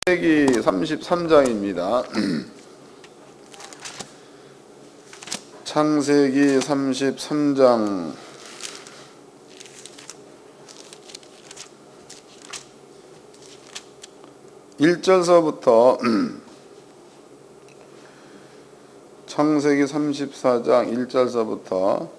창세기 33장입니다. 창세기 33장 1절서부터 창세기 34장 1절서부터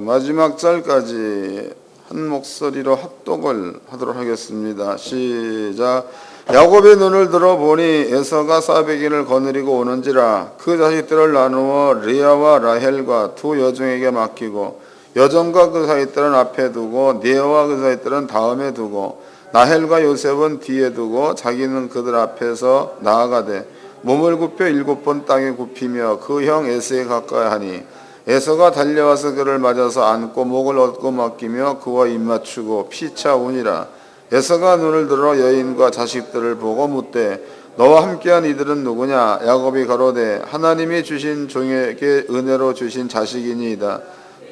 마지막 절까지 한 목소리로 합독을 하도록 하겠습니다. 시작. 야곱의 눈을 들어 보니 에서가 400인을 거느리고 오는지라 그 자식들을 나누어 레아와 라헬과 두 여종에게 맡기고 여종과 그 자식들은 앞에 두고 네아와 그 자식들은 다음에 두고 라헬과 요셉은 뒤에 두고 자기는 그들 앞에서 나아가되 몸을 굽혀 7번 땅에 굽히며 그 형 에서에 가까이 하니 에서가 달려와서 그를 맞아서 안고 목을 얻고 맡기며 그와 입맞추고 피차 우니라. 에서가 눈을 들어 여인과 자식들을 보고 묻되 너와 함께한 이들은 누구냐? 야곱이 가로되 하나님이 주신 종에게 은혜로 주신 자식이니이다.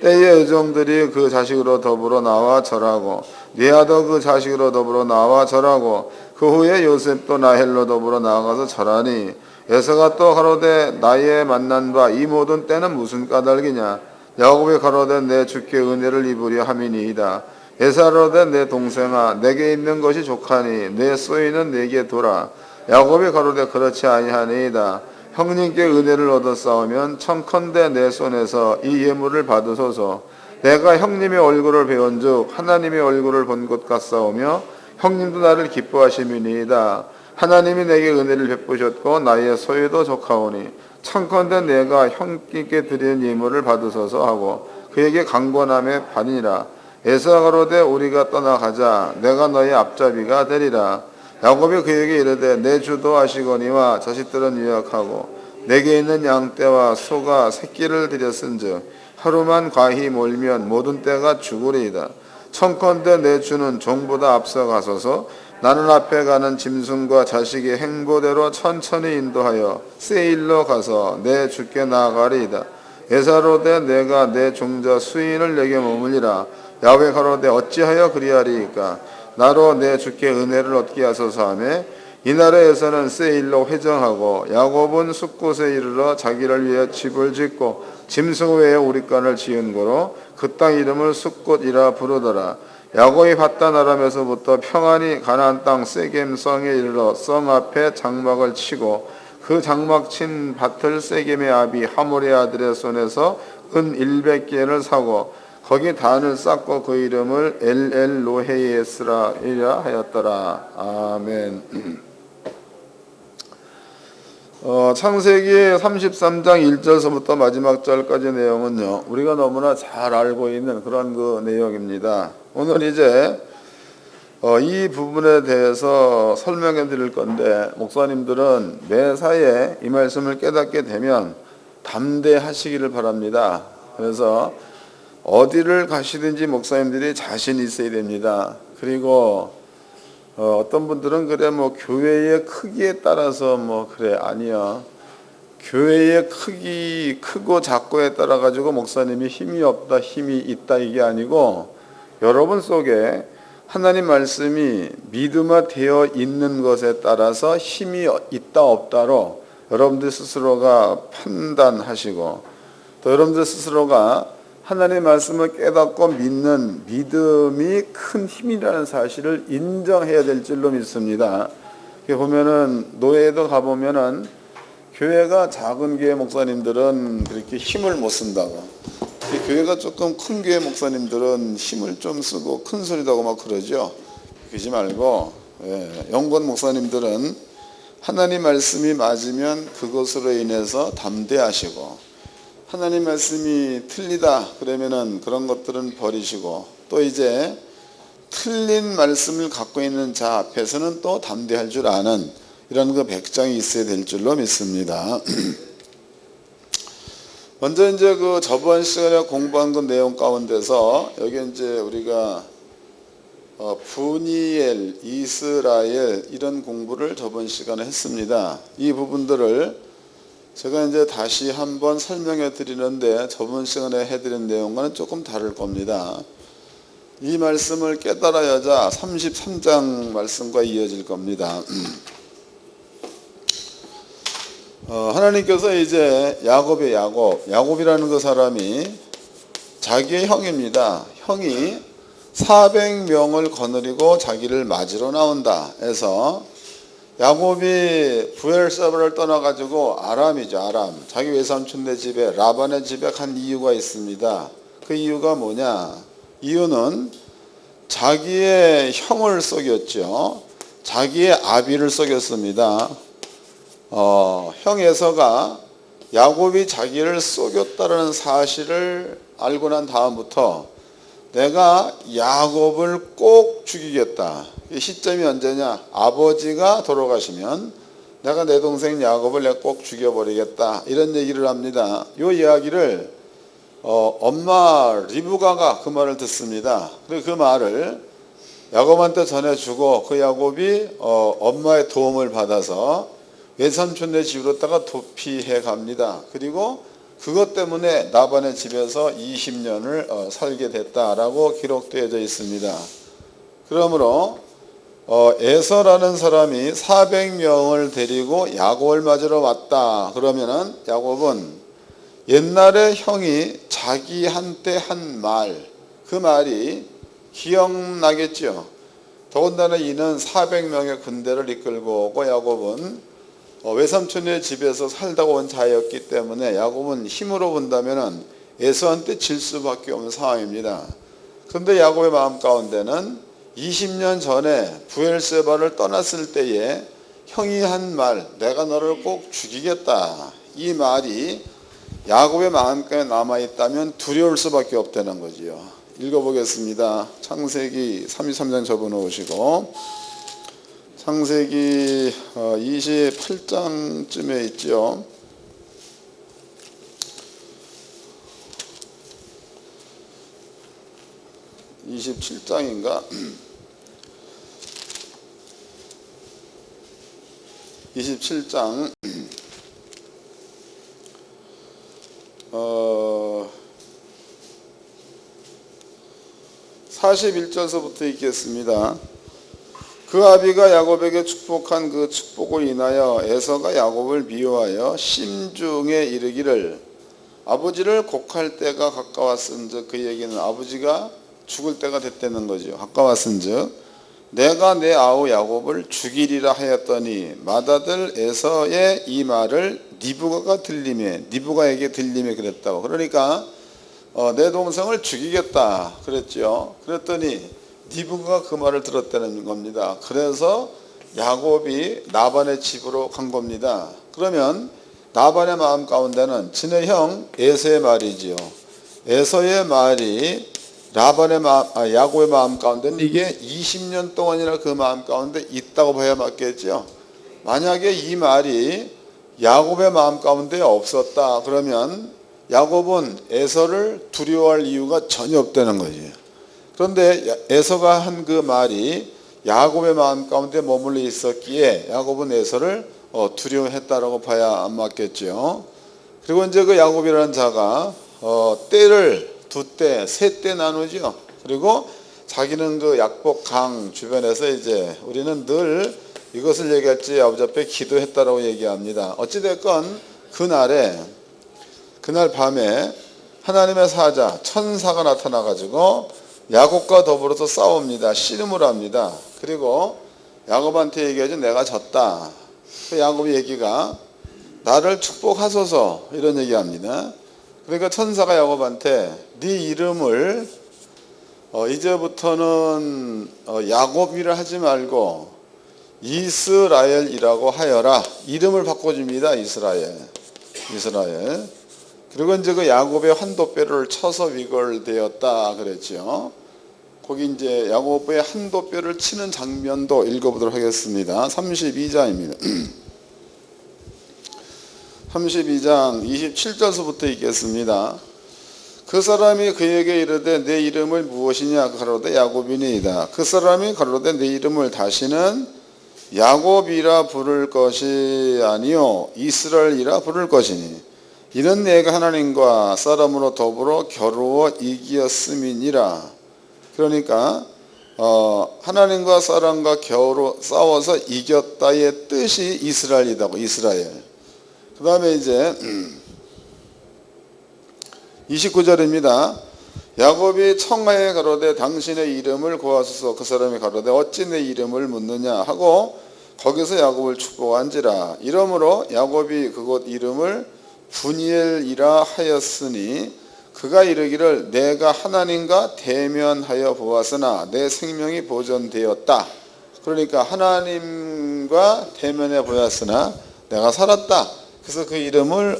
때에 여종들이 그 자식으로 더불어 나와 절하고 레아도 그 자식으로 더불어 나와 절하고 그 후에 요셉도 라헬로 더불어 나아가서 절하니 에서가 또 가로되 나의 만난 바 이 모든 때는 무슨 까닭이냐? 야곱이 가로되 내 주께 은혜를 입으려 함이니이다. 에서 가로되 내 동생아 내게 있는 것이 족하니 내 소유는 내게 두라. 야곱이 가로되 그렇지 아니하니이다. 형님께 은혜를 얻었사오면 청컨대 내 손에서 이 예물을 받으소서. 내가 형님의 얼굴을 배운즉 하나님의 얼굴을 본 것 같사오며 형님도 나를 기뻐하심이니이다. 하나님이 내게 은혜를 베푸셨고 나의 소유도 족하오니 청컨대 내가 형님께 드리는 예물을 받으소서 하고 그에게 강권함에 받으니라. 에서가 가로되 우리가 떠나가자. 내가 너의 앞잡이가 되리라. 야곱이 그에게 이르되 내 주도 아시거니와 자식들은 유약하고 내게 있는 양떼와 소가 새끼를 들였은즉 하루만 과히 몰면 모든 떼가 죽으리이다. 청컨대 내 주는 종보다 앞서가소서. 나는 앞에 가는 짐승과 자식의 행보대로 천천히 인도하여 세일로 가서 내 주께 나아가리이다. 에사로되 내가 내 종자 수인을 내게 머물리라. 야훼 가로되 어찌하여 그리하리이까? 나로 내 주께 은혜를 얻게 하소서 하매 이날에서는 세일로 회정하고 야곱은 숫곳에 이르러 자기를 위해 집을 짓고 짐승 외에 우리간을 지은 고로 그 땅 이름을 숫곳이라 부르더라. 야곱이 밧단 아람에서부터 평안히 가나안 땅 세겜성에 이르러 성 앞에 장막을 치고 그 장막 친 밭을 세겜의 아비 하몰의 아들의 손에서 은 100개를 사고 거기 단을 쌓고 그 이름을 엘엘로헤이에스라이라 하였더라. 아멘. 창세기 33장 1절서부터 마지막 절까지 내용은요, 우리가 너무나 잘 알고 있는 그런 그 내용입니다. 오늘 이제 이 부분에 대해서 설명해 드릴 건데, 목사님들은 매사에 이 말씀을 깨닫게 되면 담대하시기를 바랍니다. 그래서 어디를 가시든지 목사님들이 자신 있어야 됩니다. 그리고 어떤 분들은 그래 뭐 교회의 크기에 따라서 뭐 그래 아니야. 교회의 크고 작고에 따라 가지고 목사님이 힘이 없다 힘이 있다 이게 아니고 여러분 속에 하나님 말씀이 믿음화되어 있는 것에 따라서 힘이 있다 없다로 여러분들 스스로가 판단하시고 또 여러분들 스스로가 하나님의 말씀을 깨닫고 믿는 믿음이 큰 힘이라는 사실을 인정해야 될 줄로 믿습니다. 보면은 노예도 가보면은 교회가 작은 교회 목사님들은 그렇게 힘을 못 쓴다고, 교회가 조금 큰 교회 목사님들은 힘을 좀 쓰고 큰 소리도 하고 막 그러죠. 그러지 말고 영권 목사님들은 하나님 말씀이 맞으면 그것으로 인해서 담대하시고 하나님 말씀이 틀리다 그러면은 그런 것들은 버리시고 또 이제 틀린 말씀을 갖고 있는 자 앞에서는 또 담대할 줄 아는 이런 그 백장이 있어야 될 줄로 믿습니다. 먼저 이제 그 저번 시간에 공부한 그 내용 가운데서 여기 이제 우리가 분이엘, 이스라엘 이런 공부를 저번 시간에 했습니다. 이 부분들을 제가 이제 다시 한번 설명해 드리는데 저번 시간에 해드린 내용과는 조금 다를 겁니다. 이 말씀을 깨달아야자 33장 말씀과 이어질 겁니다. 하나님께서 이제 야곱이라는 그 사람이 자기의 형입니다. 형이 400명을 거느리고 자기를 맞으러 나온다 해서 야곱이 브엘세바를 떠나가지고 아람 자기 외삼촌네 집에 라반의 집에 간 이유가 있습니다. 그 이유가 뭐냐? 이유는 자기의 형을 속였죠. 자기의 아비를 속였습니다. 형 에서가 야곱이 자기를 속였다는 사실을 알고 난 다음부터 내가 야곱을 꼭 죽이겠다. 이 시점이 언제냐? 아버지가 돌아가시면 내가 내 동생 야곱을 내가 꼭 죽여버리겠다. 이런 얘기를 합니다. 이 이야기를 엄마 리브가가 그 말을 듣습니다. 그리고 그 말을 야곱한테 전해주고 그 야곱이 엄마의 도움을 받아서 외삼촌네 집으로다가 도피해 갑니다. 그리고 그것 때문에 라반의 집에서 20년을 살게 됐다라고 기록되어져 있습니다. 그러므로 에서라는 사람이 400명을 데리고 야곱을 맞으러 왔다. 그러면은 야곱은 옛날에 형이 자기한테 한 말, 그 말이 기억나겠죠. 더군다나 이는 400명의 군대를 이끌고 오고 야곱은 외삼촌의 집에서 살다가 온 자였기 때문에 야곱은 힘으로 본다면 에서한테 질 수밖에 없는 상황입니다. 그런데 야곱의 마음 가운데는 20년 전에 브엘세바를 떠났을 때에 형이 한 말, 내가 너를 꼭 죽이겠다. 이 말이 야곱의 마음가에 남아있다면 두려울 수밖에 없다는 거지요. 읽어보겠습니다. 창세기 33장 접어놓으시고 창세기 28장쯤에 있죠. 27장인가? 27장 41절서부터 읽겠습니다. 그 아비가 야곱에게 축복한 그 축복을 인하여 에서가 야곱을 미워하여 심중에 이르기를 아버지를 곡할 때가 가까웠은즉, 그 얘기는 아버지가 죽을 때가 됐다는 거죠. 가까웠은즉 내가 내 아우 야곱을 죽이리라 하였더니 맏아들 에서의 이 말을 니브가에게 들림에 그랬다고. 그러니까 내 동생을 죽이겠다 그랬죠. 그랬더니 니브가가 그 말을 들었다는 겁니다. 그래서 야곱이 라반의 집으로 간 겁니다. 그러면 라반의 마음 가운데는 지네 형 에서의 말이지요. 에서의 말이 야곱의 마음 가운데는 이게 20년 동안이나 그 마음 가운데 있다고 봐야 맞겠죠. 만약에 이 말이 야곱의 마음 가운데 없었다 그러면 야곱은 에서를 두려워할 이유가 전혀 없다는 거지. 그런데 에서가 한 그 말이 야곱의 마음 가운데 머물러 있었기에 야곱은 에서를 두려워했다라고 봐야 안 맞겠죠. 그리고 이제 그 야곱이라는 자가 떼를 세 때 나누죠. 그리고 자기는 그 약복 강 주변에서 이제 우리는 늘 이것을 얘기할지 아버지 앞에 기도했다라고 얘기합니다. 어찌됐건 그날 밤에 하나님의 사자 천사가 나타나가지고 야곱과 더불어서 싸웁니다. 씨름을 합니다. 그리고 야곱한테 얘기하죠. 내가 졌다. 그 야곱의 얘기가 나를 축복하소서 이런 얘기합니다. 그러니까 천사가 야곱한테 네 이름을 이제부터는 야곱이라 하지 말고 이스라엘이라고 하여라. 이름을 바꿔줍니다. 이스라엘. 그리고 이제 그 야곱의 환도뼈를 쳐서 위골되었다 그랬죠. 거기 이제 야곱의 환도뼈를 치는 장면도 읽어보도록 하겠습니다. 32장입니다. 32장 27절서부터 읽겠습니다. 그 사람이 그에게 이르되 내 이름을 무엇이냐 가로되 야곱이니이다. 그 사람이 가로되 내 이름을 다시는 야곱이라 부를 것이 아니요 이스라엘이라 부를 것이니 이는 내가 하나님과 사람으로 더불어 겨루어 이기었음이니라. 그러니까 하나님과 사람과 겨루 싸워서 이겼다의 뜻이 이스라엘이다고. 이스라엘. 그 다음에 이제 29절입니다. 야곱이 청하에 가로되 당신의 이름을 구하소서. 그 사람이 가로되 어찌 내 이름을 묻느냐 하고 거기서 야곱을 축복한지라. 이러므로 야곱이 그곳 이름을 분이엘이라 하였으니 그가 이르기를 내가 하나님과 대면하여 보았으나 내 생명이 보존되었다. 그러니까 하나님과 대면해 보았으나 내가 살았다. 그래서 그 이름을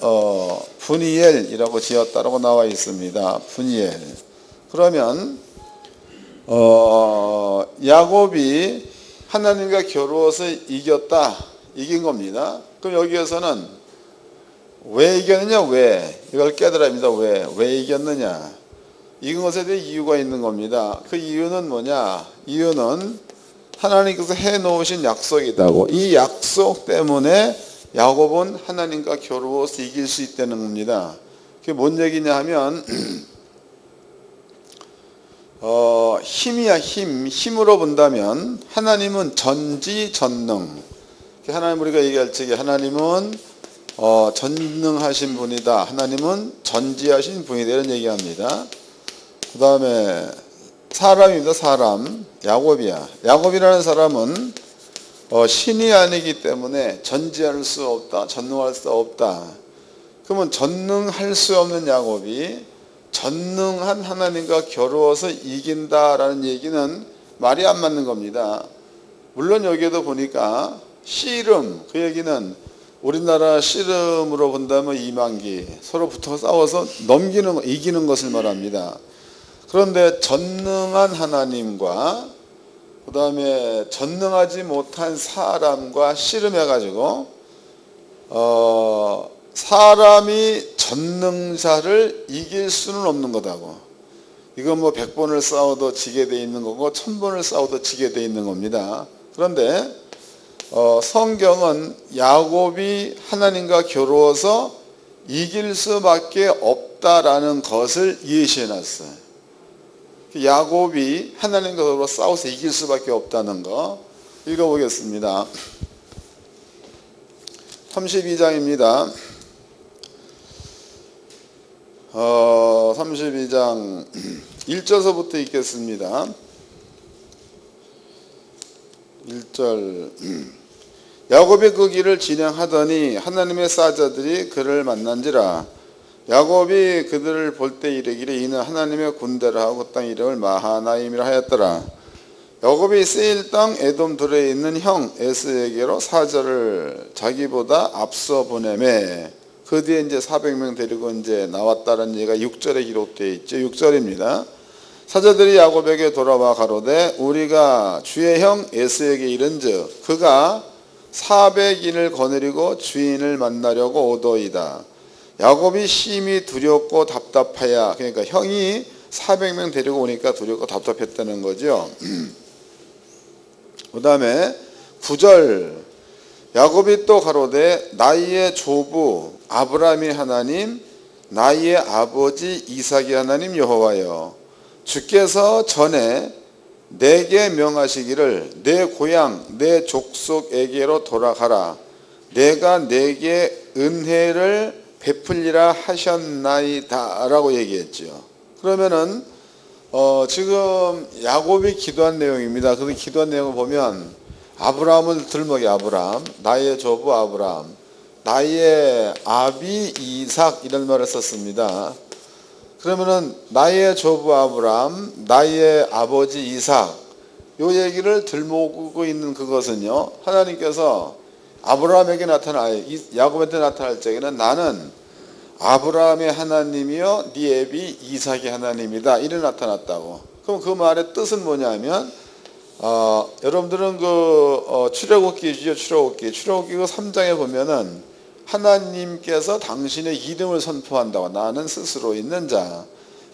분이엘이라고 지었다라고 나와 있습니다. 분이엘. 그러면 야곱이 하나님과 겨루어서 이긴 겁니다. 그럼 여기에서는 왜 이겼느냐? 왜? 이걸 깨달아야 합니다. 왜 이겼느냐? 이긴 것에 대해 이유가 있는 겁니다. 그 이유는 뭐냐? 이유는 하나님께서 해놓으신 약속이다고. 이 약속 때문에 야곱은 하나님과 겨루어서 이길 수 있다는 겁니다. 그게 뭔 얘기냐 하면 힘으로 본다면 하나님은 전지전능. 하나님 우리가 얘기할 적에 하나님은 전능하신 분이다. 하나님은 전지하신 분이다. 이런 얘기합니다. 그 다음에 사람입니다. 사람. 야곱이야. 야곱이라는 사람은 신이 아니기 때문에 전지할 수 없다. 전능할 수 없다. 그러면 전능할 수 없는 야곱이 전능한 하나님과 겨루어서 이긴다라는 얘기는 말이 안 맞는 겁니다. 물론 여기에도 보니까 씨름, 그 얘기는 우리나라 씨름으로 본다면 이만기, 서로 붙어 싸워서 이기는 것을 말합니다. 그런데 전능한 하나님과 그 다음에 전능하지 못한 사람과 씨름해가지고 사람이 전능자를 이길 수는 없는 거다고. 이건 뭐 100번을 싸워도 지게 돼 있는 거고 1000번을 싸워도 지게 돼 있는 겁니다. 그런데 성경은 야곱이 하나님과 겨루어서 이길 수밖에 없다라는 것을 예시해 놨어요. 야곱이 하나님과 겨루어 싸워서 이길 수밖에 없다는 거 읽어보겠습니다. 32장입니다. 32장 1절서부터 읽겠습니다. 1절 야곱이 그 길을 진행하더니 하나님의 사자들이 그를 만난지라. 야곱이 그들을 볼 때 이르기를 이는 하나님의 군대라 하고 땅 이름을 마하나임이라 하였더라. 야곱이 세일 땅 에돔 들에 있는 형 에스에게로 사자를 자기보다 앞서 보내매. 그 뒤에 이제 400명 데리고 이제 나왔다는 얘기가 6절에 기록되어 있죠. 6절입니다. 사자들이 야곱에게 돌아와 가로되 우리가 주의 형 에스에게 이른즉 그가 400인을 거느리고 주인을 만나려고 오더이다. 야곱이 심히 두렵고 답답하야. 그러니까 형이 400명 데리고 오니까 두렵고 답답했다는 거죠. 그 다음에 9절 야곱이 또 가로되 나의 조부 아브라함의 하나님 나의 아버지 이삭의 하나님 여호와여 주께서 전에 내게 명하시기를 내 고향 내 족속에게로 돌아가라 내가 내게 은혜를 베풀리라 하셨나이다 라고 얘기했죠. 그러면은 지금 야곱이 기도한 내용입니다. 그 기도한 내용을 보면 아브라함을 들먹이 아브라함, 나의 조부 아브라함, 나의 아비 이삭 이런 말을 썼습니다. 그러면은 나의 조부 아브라함, 나의 아버지 이삭 요 얘기를 들먹고 있는 그것은요. 하나님께서 아브라함에게 야곱한테 나타날 적에는 나는 아브라함의 하나님이요 네 애비 이삭의 하나님이다 이래 나타났다고. 그럼 그 말의 뜻은 뭐냐면 여러분들은 출애굽기죠. 출애굽기 그 3장에 보면은 하나님께서 당신의 이름을 선포한다고. 나는 스스로 있는 자.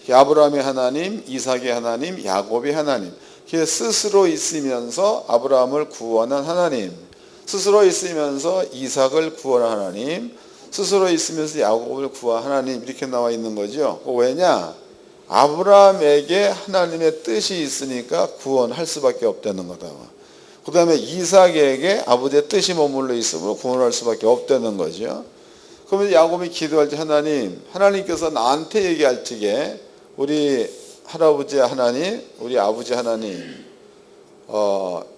아브라함의 하나님, 이삭의 하나님, 야곱의 하나님. 스스로 있으면서 아브라함을 구원한 하나님, 스스로 있으면서 이삭을 구원한 하나님, 스스로 있으면서 야곱을 구한 하나님 이렇게 나와 있는 거죠. 왜냐? 아브라함에게 하나님의 뜻이 있으니까 구원할 수밖에 없다는 거다. 그 다음에 이삭에게 아버지의 뜻이 머물러 있으므로 구원할 수밖에 없다는 거죠. 그러면 야곱이 기도할 때 하나님께서 나한테 얘기할 적에 우리 할아버지 하나님, 우리 아버지 하나님,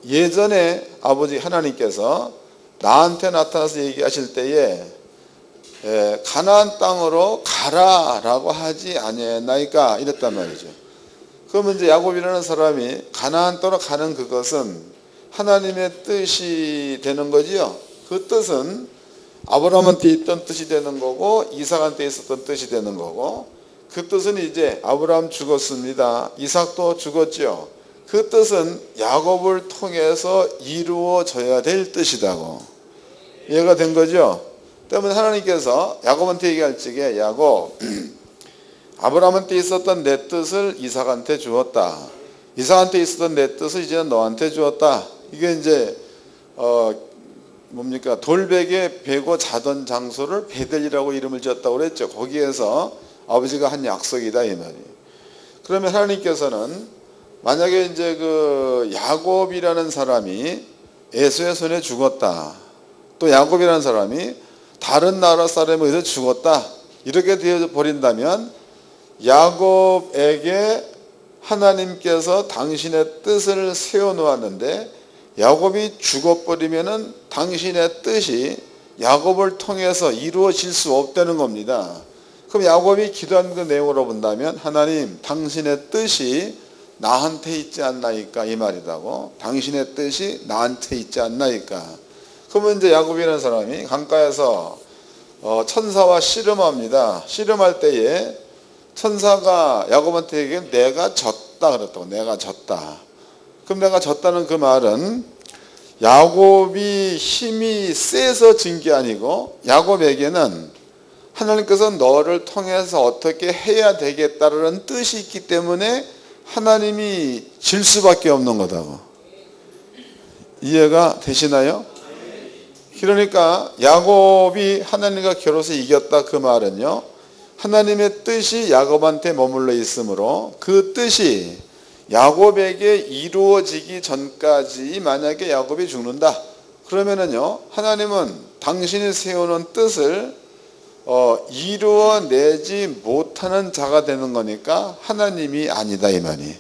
예전에 아버지 하나님께서 나한테 나타나서 얘기하실 때에 가나안 땅으로 가라라고 하지 아니했나이까 이랬단 말이죠. 그러면 이제 야곱이라는 사람이 가나안 땅으로 가는 그것은 하나님의 뜻이 되는 거지요. 그 뜻은 아브라함한테 있던 뜻이 되는 거고 이삭한테 있었던 뜻이 되는 거고, 그 뜻은 이제 아브라함 죽었습니다. 이삭도 죽었죠. 그 뜻은 야곱을 통해서 이루어져야 될 뜻이다고. 이해가 된 거죠. 때문에 하나님께서 야곱한테 얘기할 적에 야곱, 아브라함한테 있었던 내 뜻을 이삭한테 주었다. 이삭한테 있었던 내 뜻을 이제는 너한테 주었다. 이게 이제 뭡니까? 돌베개 베고 자던 장소를 베델이라고 이름을 지었다고 그랬죠. 거기에서 아버지가 한 약속이다 이 말이에요. 그러면 하나님께서는 만약에 이제 그 야곱이라는 사람이 에서의 손에 죽었다, 또 야곱이라는 사람이 다른 나라 사람에 의해서 죽었다, 이렇게 되어 버린다면 야곱에게 하나님께서 당신의 뜻을 세워 놓았는데 야곱이 죽어버리면은 당신의 뜻이 야곱을 통해서 이루어질 수 없다는 겁니다. 그럼 야곱이 기도한 그 내용으로 본다면 하나님, 당신의 뜻이 나한테 있지 않나이까 이 말이라고. 당신의 뜻이 나한테 있지 않나이까. 그러면 이제 야곱이라는 사람이 강가에서 천사와 씨름합니다. 씨름할 때에 천사가 야곱한테 얘기해 내가 졌다 그랬다고. 내가 졌다. 그럼 내가 졌다는 그 말은 야곱이 힘이 세서 진 게 아니고 야곱에게는 하나님께서 너를 통해서 어떻게 해야 되겠다라는 뜻이 있기 때문에 하나님이 질 수밖에 없는 거다고. 이해가 되시나요? 그러니까 야곱이 하나님과 겨뤄서 이겼다 그 말은요, 하나님의 뜻이 야곱한테 머물러 있으므로 그 뜻이 야곱에게 이루어지기 전까지 만약에 야곱이 죽는다 그러면은요, 하나님은 당신이 세우는 뜻을 이루어내지 못하는 자가 되는 거니까 하나님이 아니다 이 말이.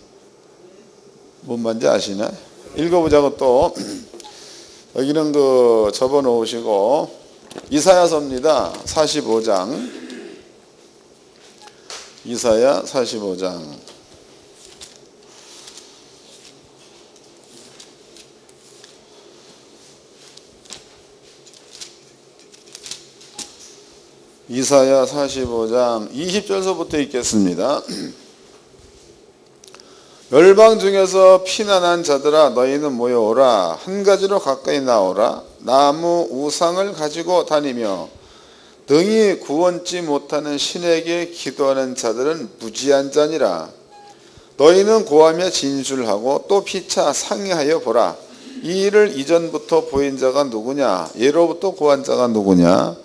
뭔 말인지 아시나? 읽어보자고. 또 여기는 그 접어놓으시고 이사야서입니다. 45장. 이사야 45장. 이사야 45장 20절서부터 읽겠습니다. 멸방 중에서 피난한 자들아 너희는 모여오라. 한 가지로 가까이 나오라. 나무 우상을 가지고 다니며 능히 구원치 못하는 신에게 기도하는 자들은 무지한 자니라. 너희는 고하며 진술하고 또 피차 상의하여 보라. 이 일을 이전부터 보인 자가 누구냐? 예로부터 고한 자가 누구냐?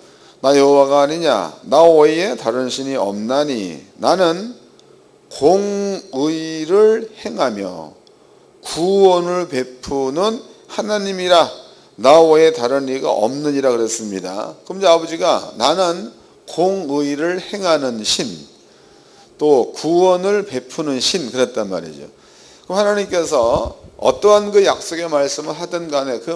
나 여호와가 아니냐? 나 외에 다른 신이 없나니 나는 공의를 행하며 구원을 베푸는 하나님이라. 나 외에 다른 이가 없느니라 그랬습니다. 그럼 이제 아버지가 나는 공의를 행하는 신, 또 구원을 베푸는 신 그랬단 말이죠. 그럼 하나님께서 어떠한 그 약속의 말씀을 하든 간에 그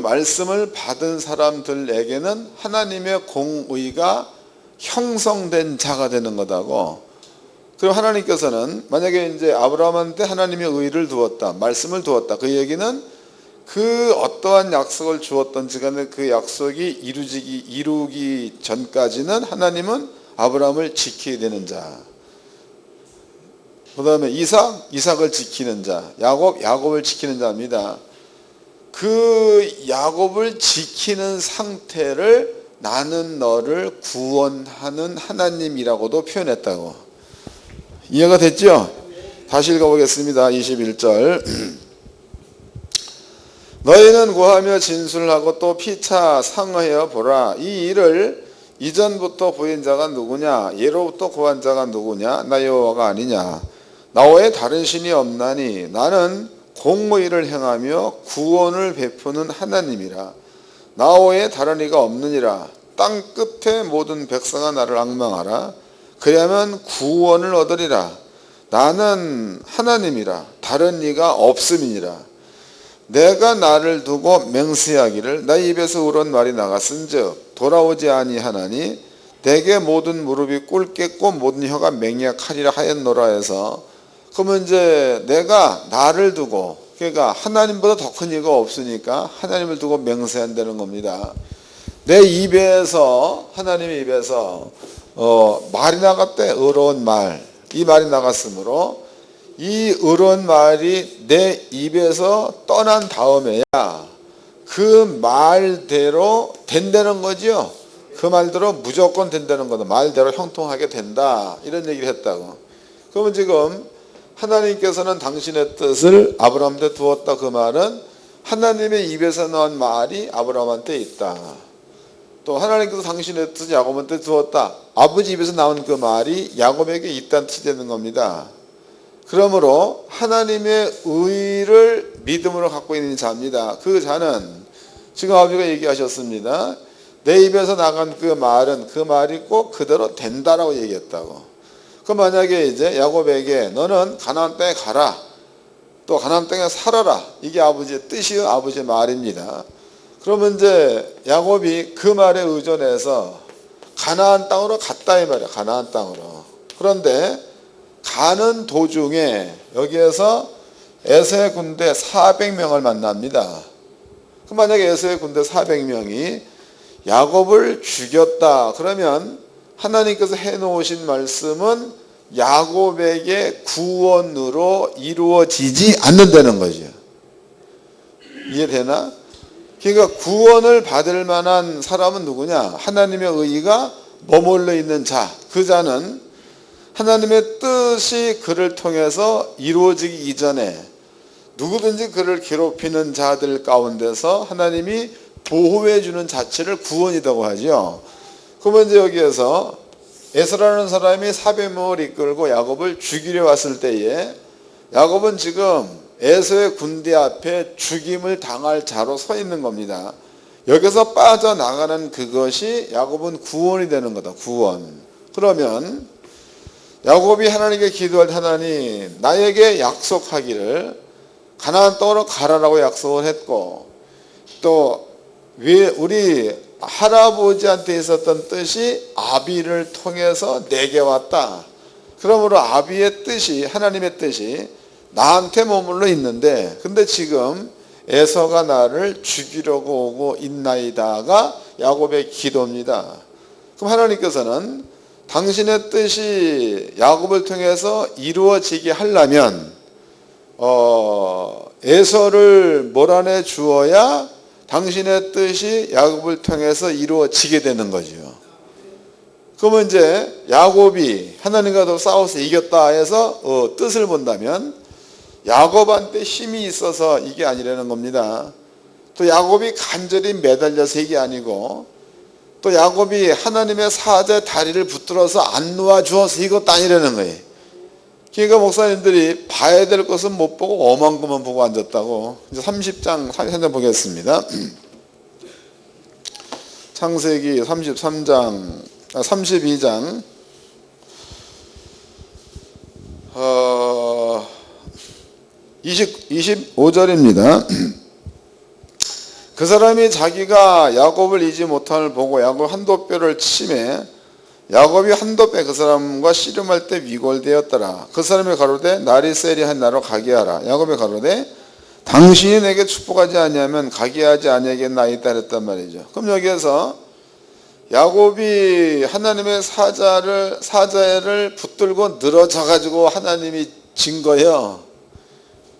말씀을 받은 사람들에게는 하나님의 공의가 형성된 자가 되는 거다고. 그럼 하나님께서는 만약에 이제 아브라함한테 하나님의 의를 두었다, 말씀을 두었다, 그 얘기는 그 어떠한 약속을 주었던지 간에 그 약속이 이루기 전까지는 하나님은 아브라함을 지켜야 되는 자, 그 다음에 이삭을 지키는 자, 야곱을 지키는 자입니다. 그 야곱을 지키는 상태를 나는 너를 구원하는 하나님이라고도 표현했다고. 이해가 됐죠? 다시 읽어보겠습니다. 21절. 너희는 구하며 진술하고 또 피차 상의하여 보라. 이 일을 이전부터 보인 자가 누구냐? 예로부터 구한 자가 누구냐? 나 여호와가 아니냐? 나와의 다른 신이 없나니 나는 공의를 행하며 구원을 베푸는 하나님이라. 나와의 다른 이가 없느니라. 땅 끝에 모든 백성아 나를 앙망하라. 그리하면 구원을 얻으리라. 나는 하나님이라. 다른 이가 없음이니라. 내가 나를 두고 맹세하기를 나 입에서 우러는 말이 나갔은즉 돌아오지 아니하나니 내게 모든 무릎이 꿇겠고 모든 혀가 맹약하리라 하였노라 해서, 그러면 이제 내가 나를 두고, 그러니까 하나님보다 더 큰 이가 없으니까 하나님을 두고 맹세한다는 겁니다. 내 입에서, 하나님의 입에서 말이 나갔대. 의로운 말. 이 말이 나갔으므로 이 의로운 말이 내 입에서 떠난 다음에야 그 말대로 된다는 거죠. 그 말대로 무조건 된다는 거다. 말대로 형통하게 된다. 이런 얘기를 했다고. 그러면 지금 하나님께서는 당신의 뜻을 아브라함한테 두었다. 그 말은 하나님의 입에서 나온 말이 아브라함한테 있다. 또 하나님께서 당신의 뜻을 야곱한테 두었다. 아버지 입에서 나온 그 말이 야곱에게 있다는 뜻이 되는 겁니다. 그러므로 하나님의 의를 믿음으로 갖고 있는 자입니다. 그 자는 지금 아버지가 얘기하셨습니다. 내 입에서 나간 그 말은 그 말이 꼭 그대로 된다라고 얘기했다고. 그 만약에 이제 야곱에게 너는 가나안 땅에 가라, 또 가나안 땅에 살아라, 이게 아버지의 뜻이요, 아버지의 말입니다. 그러면 이제 야곱이 그 말에 의존해서 가나안 땅으로 갔다 이 말이야. 가나안 땅으로. 그런데 가는 도중에 여기에서 에서의 군대 400명을 만납니다. 그 만약에 에서의 군대 400명이 야곱을 죽였다. 그러면 하나님께서 해놓으신 말씀은 야곱에게 구원으로 이루어지지 않는다는 거죠. 이해되나? 그러니까 구원을 받을 만한 사람은 누구냐? 하나님의 의의가 머물러 있는 자. 그 자는 하나님의 뜻이 그를 통해서 이루어지기 이전에 누구든지 그를 괴롭히는 자들 가운데서 하나님이 보호해 주는 자체를 구원이라고 하죠. 그러면 이제 여기에서 에서라는 사람이 400명을 이끌고 야곱을 죽이려 왔을 때에 야곱은 지금 에서의 군대 앞에 죽임을 당할 자로 서 있는 겁니다. 여기서 빠져나가는 그것이 야곱은 구원이 되는 거다. 구원. 그러면 야곱이 하나님께 기도할 때 하나님 나에게 약속하기를 가나안 땅으로 가라라고 약속을 했고, 또 우리 할아버지한테 있었던 뜻이 아비를 통해서 내게 왔다. 그러므로 아비의 뜻이, 하나님의 뜻이 나한테 머물러 있는데, 근데 지금 에서가 나를 죽이려고 오고 있나이다가 야곱의 기도입니다. 그럼 하나님께서는 당신의 뜻이 야곱을 통해서 이루어지게 하려면 에서를 몰아내 주어야 당신의 뜻이 야곱을 통해서 이루어지게 되는 거죠. 그러면 이제 야곱이 하나님과도 싸워서 이겼다 해서 뜻을 본다면 야곱한테 힘이 있어서 이게 아니라는 겁니다. 또 야곱이 간절히 매달려서 이게 아니고, 또 야곱이 하나님의 사자의 다리를 붙들어서 안 놓아주어서 이것도 아니라는 거예요. 그러니까 목사님들이 봐야 될 것은 못 보고 엄한 것만 보고 앉았다고. 이제 30장 한번 보겠습니다. 창세기 32장 25절입니다. 그 사람이 자기가 야곱을 잊지 못함을 보고 야곱 한도뼈를 치매 야곱이 한도뼈 그 사람과 씨름할 때 위골되었더라. 그 사람이 가로되 날이 세리한 나로 가게 하라. 야곱이 가로되 당신이 내게 축복하지 아니하면 가게 하지 아니하겠나이다 했단 말이죠. 그럼 여기에서 야곱이 하나님의 사자를 붙들고 늘어져 가지고 하나님이 진 거예요.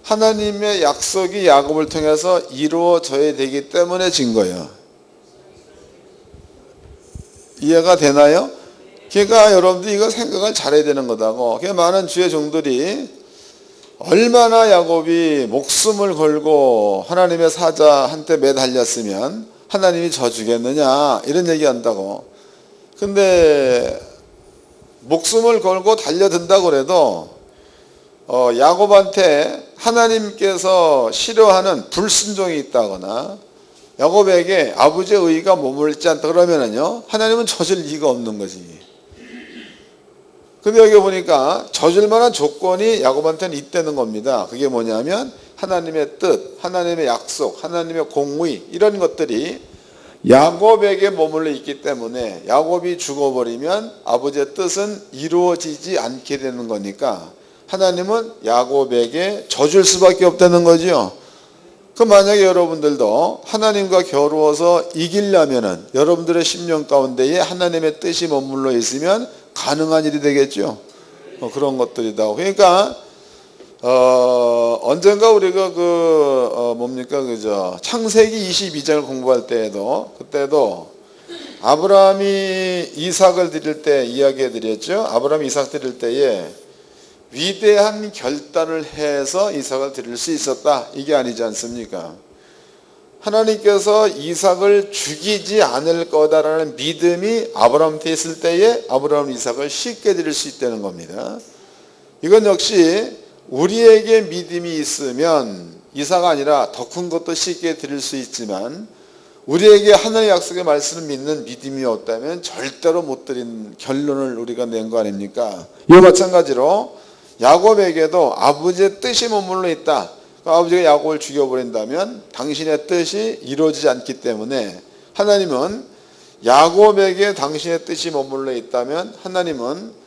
하나님의 약속이 야곱을 통해서 이루어져야 되기 때문에 진 거예요. 이해가 되나요? 그러니까 여러분들이 이거 생각을 잘해야 되는 거다고. 그러니까 많은 주의 종들이 얼마나 야곱이 목숨을 걸고 하나님의 사자한테 매달렸으면 하나님이 져주겠느냐 이런 얘기한다고. 근데 목숨을 걸고 달려든다고 그래도 야곱한테 하나님께서 싫어하는 불순종이 있다거나 야곱에게 아버지의 의가 머물지 않다 그러면은요, 하나님은 져줄 리가 없는 거지. 근데 여기 보니까 져줄 만한 조건이 야곱한테는 있다는 겁니다. 그게 뭐냐면 하나님의 뜻, 하나님의 약속, 하나님의 공의, 이런 것들이 야곱에게 머물러 있기 때문에 야곱이 죽어버리면 아버지의 뜻은 이루어지지 않게 되는 거니까 하나님은 야곱에게 져줄 수밖에 없다는 거죠. 그럼 만약에 여러분들도 하나님과 겨루어서 이기려면은 여러분들의 심령 가운데에 하나님의 뜻이 머물러 있으면 가능한 일이 되겠죠. 그런 것들이다. 그러니까 언젠가 우리가 창세기 22장을 공부할 때에도, 그때도 아브라함이 이삭을 드릴 때 이야기해 드렸죠. 아브라함이 이삭 드릴 때에 위대한 결단을 해서 이삭을 드릴 수 있었다, 이게 아니지 않습니까? 하나님께서 이삭을 죽이지 않을 거다라는 믿음이 아브라함한테 있을 때에 아브라함은 이삭을 쉽게 드릴 수 있다는 겁니다. 이건 역시 우리에게 믿음이 있으면 이삭 아니라 더 큰 것도 쉽게 드릴 수 있지만, 우리에게 하나님의 약속의 말씀을 믿는 믿음이 없다면 절대로 못 드린 결론을 우리가 낸 거 아닙니까? 이와 마찬가지로 야곱에게도 아버지의 뜻이 머물러 있다. 아버지가 야곱을 죽여버린다면 당신의 뜻이 이루어지지 않기 때문에 하나님은 야곱에게 당신의 뜻이 머물러 있다면 하나님은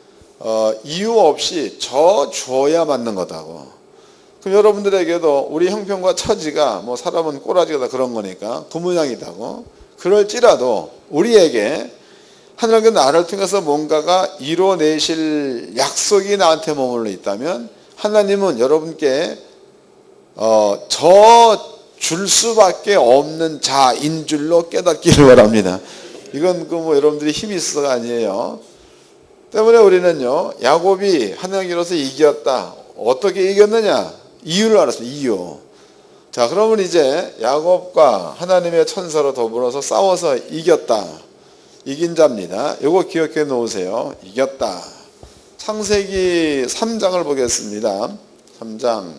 이유 없이 줘야 맞는 거다고. 그럼 여러분들에게도 우리 형편과 처지가 사람은 꼬라지가 그런 거니까 그 모양이다고. 그럴지라도 우리에게 하나님께서 나를 통해서 뭔가가 이뤄내실 약속이 나한테 머물러 있다면 하나님은 여러분께 줄 수밖에 없는 자인 줄로 깨닫기를 바랍니다. 이건 여러분들이 힘이 있어서가 아니에요. 때문에 우리는요, 야곱이 하나님께로서 이겼다. 어떻게 이겼느냐? 이유를 알았습니다. 이유. 자, 그러면 이제 야곱과 하나님의 천사로 더불어서 싸워서 이겼다. 이긴 자입니다. 이거 기억해 놓으세요. 이겼다. 창세기 3장을 보겠습니다. 3장.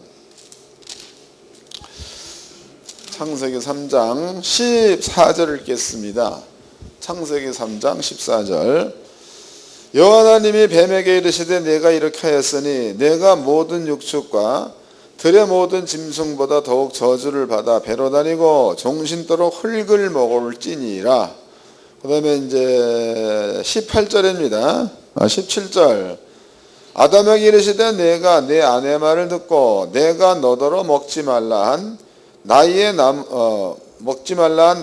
창세기 3장 14절을 읽겠습니다. 창세기 3장 14절. 여호와 하나님이 뱀에게 이르시되 내가 이렇게 하였으니 내가 모든 육축과 들의 모든 짐승보다 더욱 저주를 받아 배로 다니고 종신토록 흙을 먹을지니라. 그 다음에 이제 18절입니다. 17절. 아담에게 이르시되 내가 내 아내 말을 듣고 내가 너더러 먹지 말라 한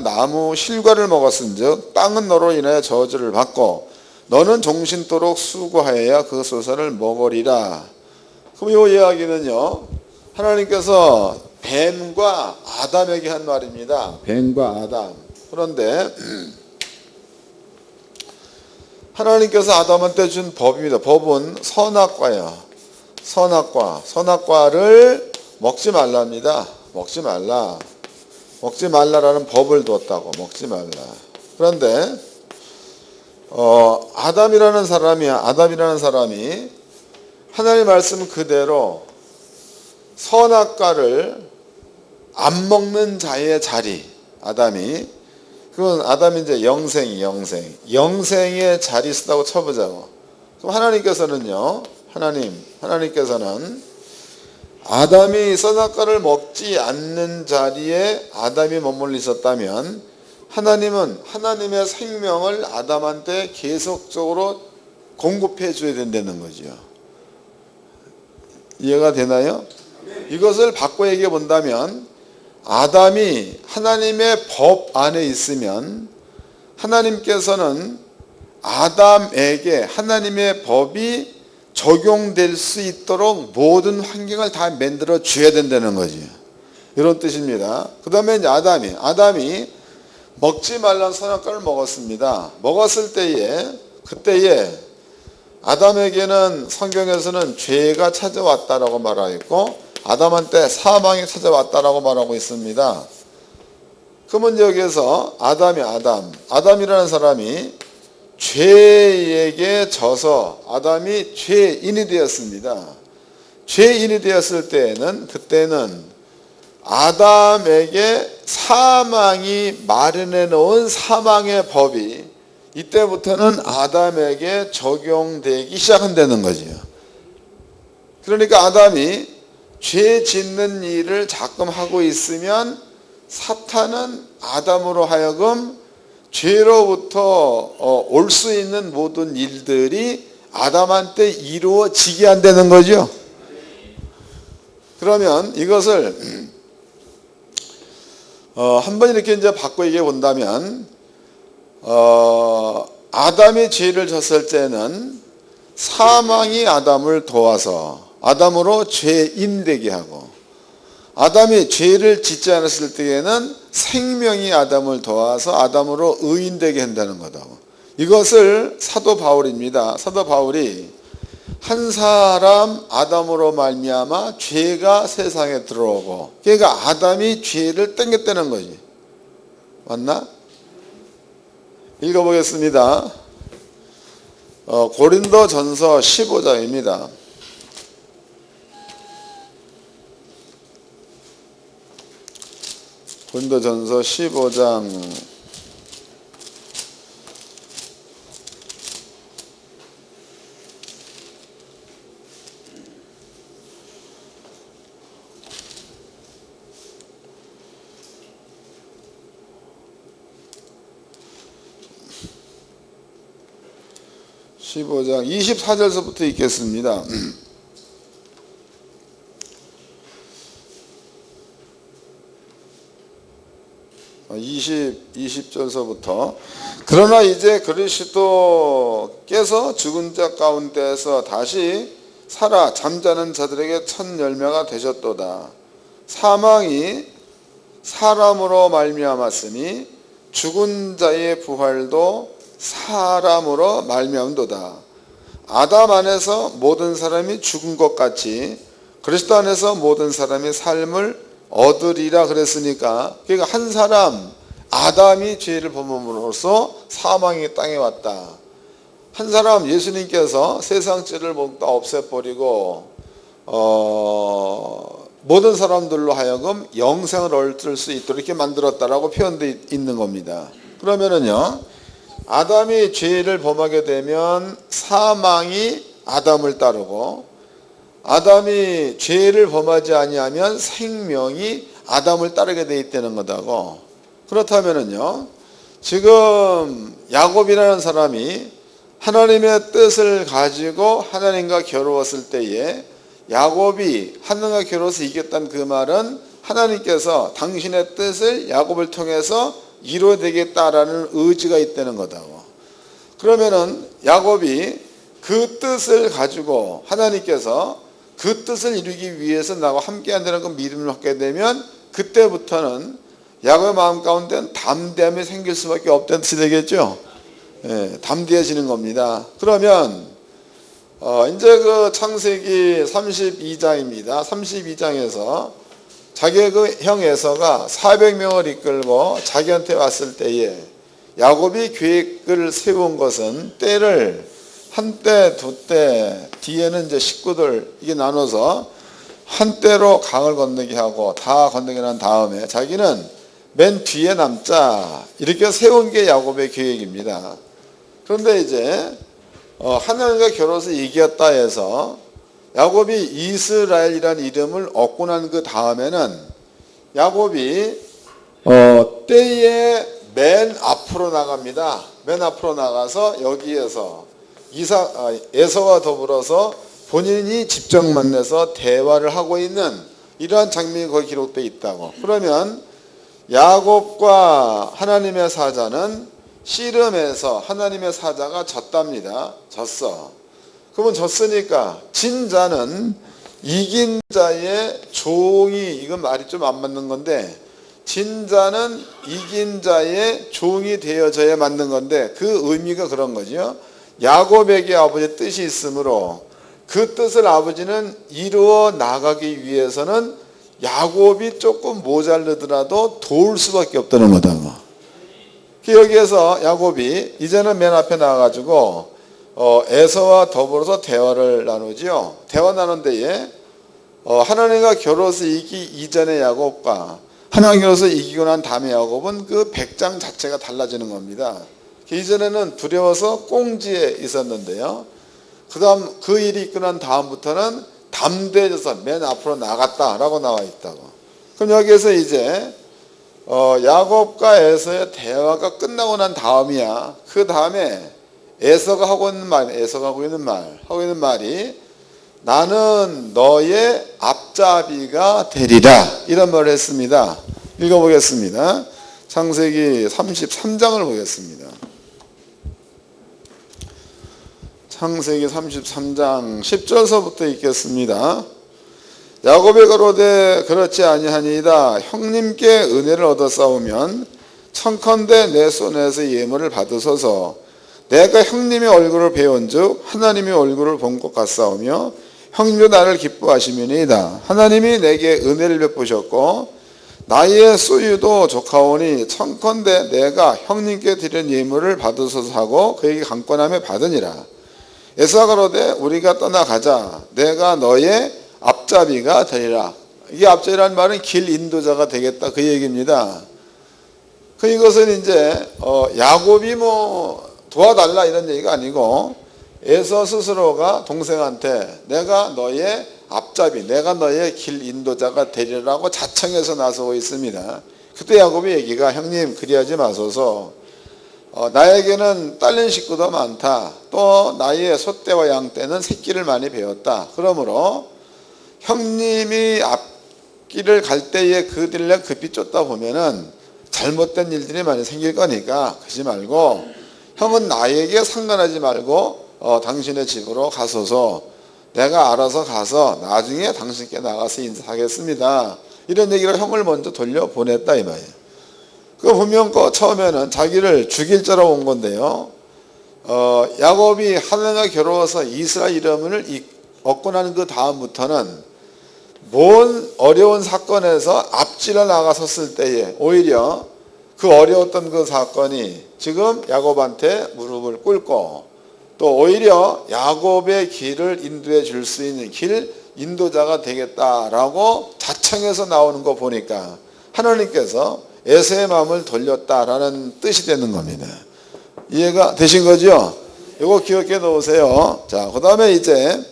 나무 실과를 먹었은즉 땅은 너로 인하여 저주를 받고 너는 종신토록 수고하여야 그 소산을 먹으리라. 그럼 이 이야기는요, 하나님께서 뱀과 아담에게 한 말입니다. 뱀과 아담. 그런데 하나님께서 아담한테 준 법입니다. 법은 선악과예요. 선악과를 먹지 말랍니다. 먹지 말라라는 법을 두었다고. 먹지 말라. 그런데 아담이라는 사람이 하나님의 말씀 그대로 선악과를 안 먹는 자의 자리, 그건 아담이 이제 영생의 자리 쓰다고 쳐보자고. 그럼 하나님께서는 아담이 선악과를 먹지 않는 자리에 아담이 머물러 있었다면 하나님은 하나님의 생명을 아담한테 계속적으로 공급해 줘야 된다는 거죠. 이해가 되나요? 이것을 바꿔 얘기해 본다면 아담이 하나님의 법 안에 있으면 하나님께서는 아담에게 하나님의 법이 적용될 수 있도록 모든 환경을 다 만들어 줘야 된다는 거지. 이런 뜻입니다. 그 다음에 이제 아담이 먹지 말라는 선악과를 먹었습니다. 먹었을 때에 그때에 아담에게는 성경에서는 죄가 찾아왔다라고 말하고 아담한테 사망이 찾아왔다라고 말하고 있습니다. 그러면 여기에서 아담이라는 사람이 죄에게 져서 아담이 죄인이 되었습니다. 죄인이 되었을 때에는 그때는 아담에게 사망이 마련해 놓은 사망의 법이 이때부터는 아담에게 적용되기 시작한다는 거지요. 그러니까 아담이 죄 짓는 일을 자꾸 하고 있으면 사탄은 아담으로 하여금 죄로부터 올 수 있는 모든 일들이 아담한테 이루어지게 한다는 거죠. 그러면 이것을 한번 이렇게 이제 바꿔 얘기해 본다면 아담이 죄를 졌을 때는 사망이 아담을 도와서 아담으로 죄인 되게 하고, 아담이 죄를 짓지 않았을 때에는 생명이 아담을 도와서 아담으로 의인 되게 한다는 거다. 이것을 사도 바울입니다. 사도 바울이 한 사람 아담으로 말미암아 죄가 세상에 들어오고, 그러니까 아담이 죄를 땡겼다는 거지. 맞나? 읽어보겠습니다. 고린도전서 15장입니다. 고린도전서 15장 15장 24절서부터 읽겠습니다. 20절서부터 그러나 이제 그리스도께서 죽은 자 가운데서 다시 살아 잠자는 자들에게 첫 열매가 되셨도다. 사망이 사람으로 말미암았으니 죽은 자의 부활도 사람으로 말미암도다. 아담 안에서 모든 사람이 죽은 것 같이 그리스도 안에서 모든 사람이 삶을 얻으리라 그랬으니까, 그러니까 한 사람 아담이 죄를 범함으로써 사망이 땅에 왔다. 한 사람 예수님께서 세상 죄를 모두 다 없애버리고 모든 사람들로 하여금 영생을 얻을 수 있도록 이렇게 만들었다라고 표현되어 있는 겁니다. 그러면은요, 아담이 죄를 범하게 되면 사망이 아담을 따르고, 아담이 죄를 범하지 아니하면 생명이 아담을 따르게 돼 있다는 거다고. 그렇다면은요, 지금 야곱이라는 사람이 하나님의 뜻을 가지고 하나님과 겨루었을 때에 야곱이 하나님과 겨루어서 이겼다는 그 말은 하나님께서 당신의 뜻을 야곱을 통해서 이루어내겠다라는 의지가 있다는 거다고. 그러면은 야곱이 그 뜻을 가지고 하나님께서 그 뜻을 이루기 위해서 나와 함께 한다는 그 믿음을 갖게 되면 그때부터는 야곱의 마음 가운데는 담대함이 생길 수밖에 없다는 뜻이 되겠죠. 예, 담대해지는 겁니다. 그러면 이제 그 창세기 32장입니다. 32장에서 자기의 그 형 에서가 400명을 이끌고 자기한테 왔을 때에 야곱이 계획을 세운 것은 때를 한 때, 두 때, 뒤에는 이제 식구들 이게 나눠서 한 때로 강을 건너게 하고 다 건너게 난 다음에 자기는 맨 뒤에 남자, 이렇게 세운 게 야곱의 계획입니다. 그런데 이제 하나님과 겨뤄서 이겼다 해서 야곱이 이스라엘이라는 이름을 얻고 난 그 다음에는 야곱이 때에 맨 앞으로 나갑니다. 맨 앞으로 나가서 여기에서 에서와 더불어서 본인이 직접 만나서 대화를 하고 있는 이러한 장면이 거기 기록되어 있다고. 그러면 야곱과 하나님의 사자는 씨름에서 하나님의 사자가 졌답니다. 졌어. 그러면 졌으니까 진 자는 이긴 자의 종이, 이건 말이 좀 안 맞는 건데, 진 자는 이긴 자의 종이 되어져야 맞는 건데 그 의미가 그런 거죠. 야곱에게 아버지의 뜻이 있으므로 그 뜻을 아버지는 이루어 나가기 위해서는 야곱이 조금 모자르더라도 도울 수밖에 없다는 거다. 여기에서 야곱이 이제는 맨 앞에 나와가지고 에서와 더불어서 대화를 나누지요. 대화 나눈 데에 하나님과 겨루어서 이기 이전의 야곱과 하나님과 겨루어서 이기고 난 다음에 야곱은 그 백장 자체가 달라지는 겁니다. 이전에는 두려워서 꽁지에 있었는데요. 그 다음 그 일이 있고 난 다음부터는 담대해져서 맨 앞으로 나갔다라고 나와 있다고. 그럼 여기에서 이제 야곱과 에서의 대화가 끝나고 난 다음이야. 그 다음에 에서가 하고 있는 말이 나는 너의 앞잡이가 되리라, 이런 말을 했습니다. 읽어보겠습니다. 창세기 33장을 보겠습니다. 창세기 33장 10절서부터 읽겠습니다. 야곱이 가로되 그렇지 아니하니이다. 형님께 은혜를 얻었사오면 청컨대 내 손에서 예물을 받으소서. 내가 형님의 얼굴을 배운즉 하나님의 얼굴을 본 것 같사오며 형님도 나를 기뻐하시미니이다. 하나님이 내게 은혜를 베푸셨고 나의 소유도 조카오니 청컨대 내가 형님께 드린 예물을 받으소서 하고 그에게 강권함에 받으니라. 에서가 가로되 우리가 떠나가자. 내가 너의 앞잡이가 되리라. 이게 앞잡이라는 말은 길 인도자가 되겠다, 그 얘기입니다. 이것은 이제 야곱이 도와달라 이런 얘기가 아니고 에서 스스로가 동생한테 내가 너의 앞잡이, 내가 너의 길 인도자가 되리라고 자청해서 나서고 있습니다. 그때 야곱의 얘기가 형님 그리하지 마소서. 나에게는 딸린 식구도 많다. 또 나의 소떼와 양떼는 새끼를 많이 배웠다. 그러므로 형님이 앞길을 갈 때에 그들을 급히 쫓다 보면은 잘못된 일들이 많이 생길 거니까 그러지 말고 형은 나에게 상관하지 말고 당신의 집으로 가소서. 내가 알아서 가서 나중에 당신께 나가서 인사하겠습니다. 이런 얘기를 형을 먼저 돌려보냈다 이 말이에요. 그 보면 처음에는 자기를 죽일 자로 온 건데요. 야곱이 하나님과 겨루어서 이스라엘 이름을 얻고 나는 그 다음부터는 뭔 어려운 사건에서 앞질러 나가섰을 때에 오히려 그 어려웠던 그 사건이 지금 야곱한테 무릎을 꿇고 또 오히려 야곱의 길을 인도해 줄 수 있는 길 인도자가 되겠다라고 자청해서 나오는 거 보니까 하나님께서 에서의 마음을 돌렸다라는 뜻이 되는 겁니다. 이해가 되신 거죠? 이거 기억해 놓으세요. 자, 그 다음에 이제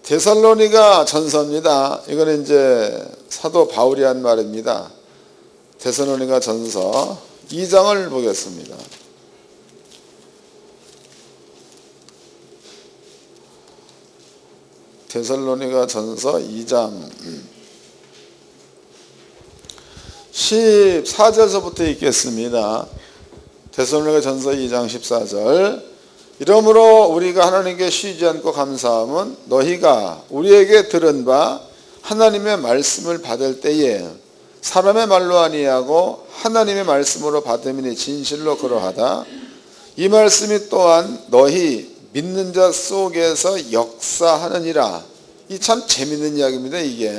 데살로니가 전서입니다. 이거는 이제 사도 바울이 한 말입니다. 데살로니가 전서 2장을 보겠습니다. 데살로니가 전서 2장 14절서부터 읽겠습니다. 데살로니가 전서 2장 14절. 이러므로 우리가 하나님께 쉬지 않고 감사함은 너희가 우리에게 들은 바 하나님의 말씀을 받을 때에 사람의 말로 아니하고 하나님의 말씀으로 받음이니 진실로 그러하다. 이 말씀이 또한 너희 믿는 자 속에서 역사하느니라. 이 참 재밌는 이야기입니다, 이게.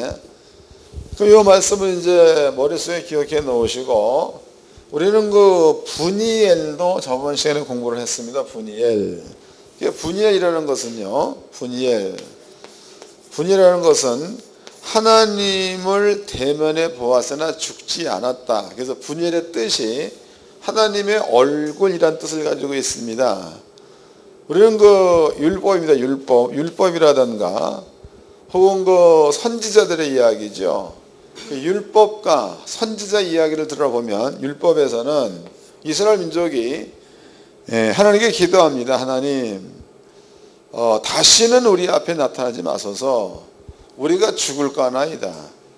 그럼 이 말씀을 이제 머릿속에 기억해 놓으시고, 우리는 그 분이엘도 저번 시간에 공부를 했습니다. 분이엘. 분이엘이라는 것은요, 분이엘이라는 것은 하나님을 대면에 보았으나 죽지 않았다. 그래서 분이엘의 뜻이 하나님의 얼굴이란 뜻을 가지고 있습니다. 우리는 그 율법입니다. 율법이라든가 혹은 그 선지자들의 이야기죠. 그 율법과 선지자 이야기를 들어보면 율법에서는 이스라엘 민족이 하나님께 기도합니다. 하나님, 다시는 우리 앞에 나타나지 마소서. 우리가 죽을까나이다.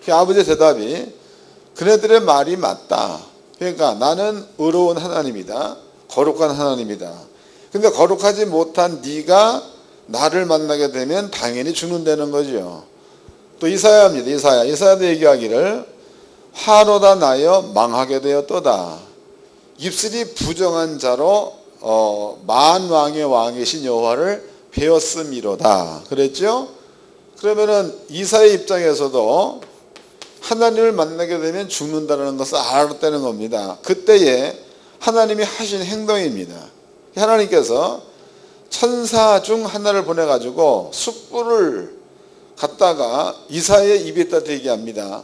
그 아버지의 대답이 그네들의 말이 맞다. 그러니까 나는 의로운 하나님이다. 거룩한 하나님이다. 근데 거룩하지 못한 네가 나를 만나게 되면 당연히 죽는다는 거죠. 또 이사야입니다. 이사야도 얘기하기를 화로다 나여 망하게 되었도다. 입술이 부정한 자로 만왕의 왕이신 여호와를 배웠음이로다. 그랬죠? 그러면은 이사야 입장에서도 하나님을 만나게 되면 죽는다는 것을 알았다는 겁니다. 그때에 하나님이 하신 행동입니다. 하나님께서 천사 중 하나를 보내가지고 숯불을 갖다가 이사야의 입에다 대게 합니다.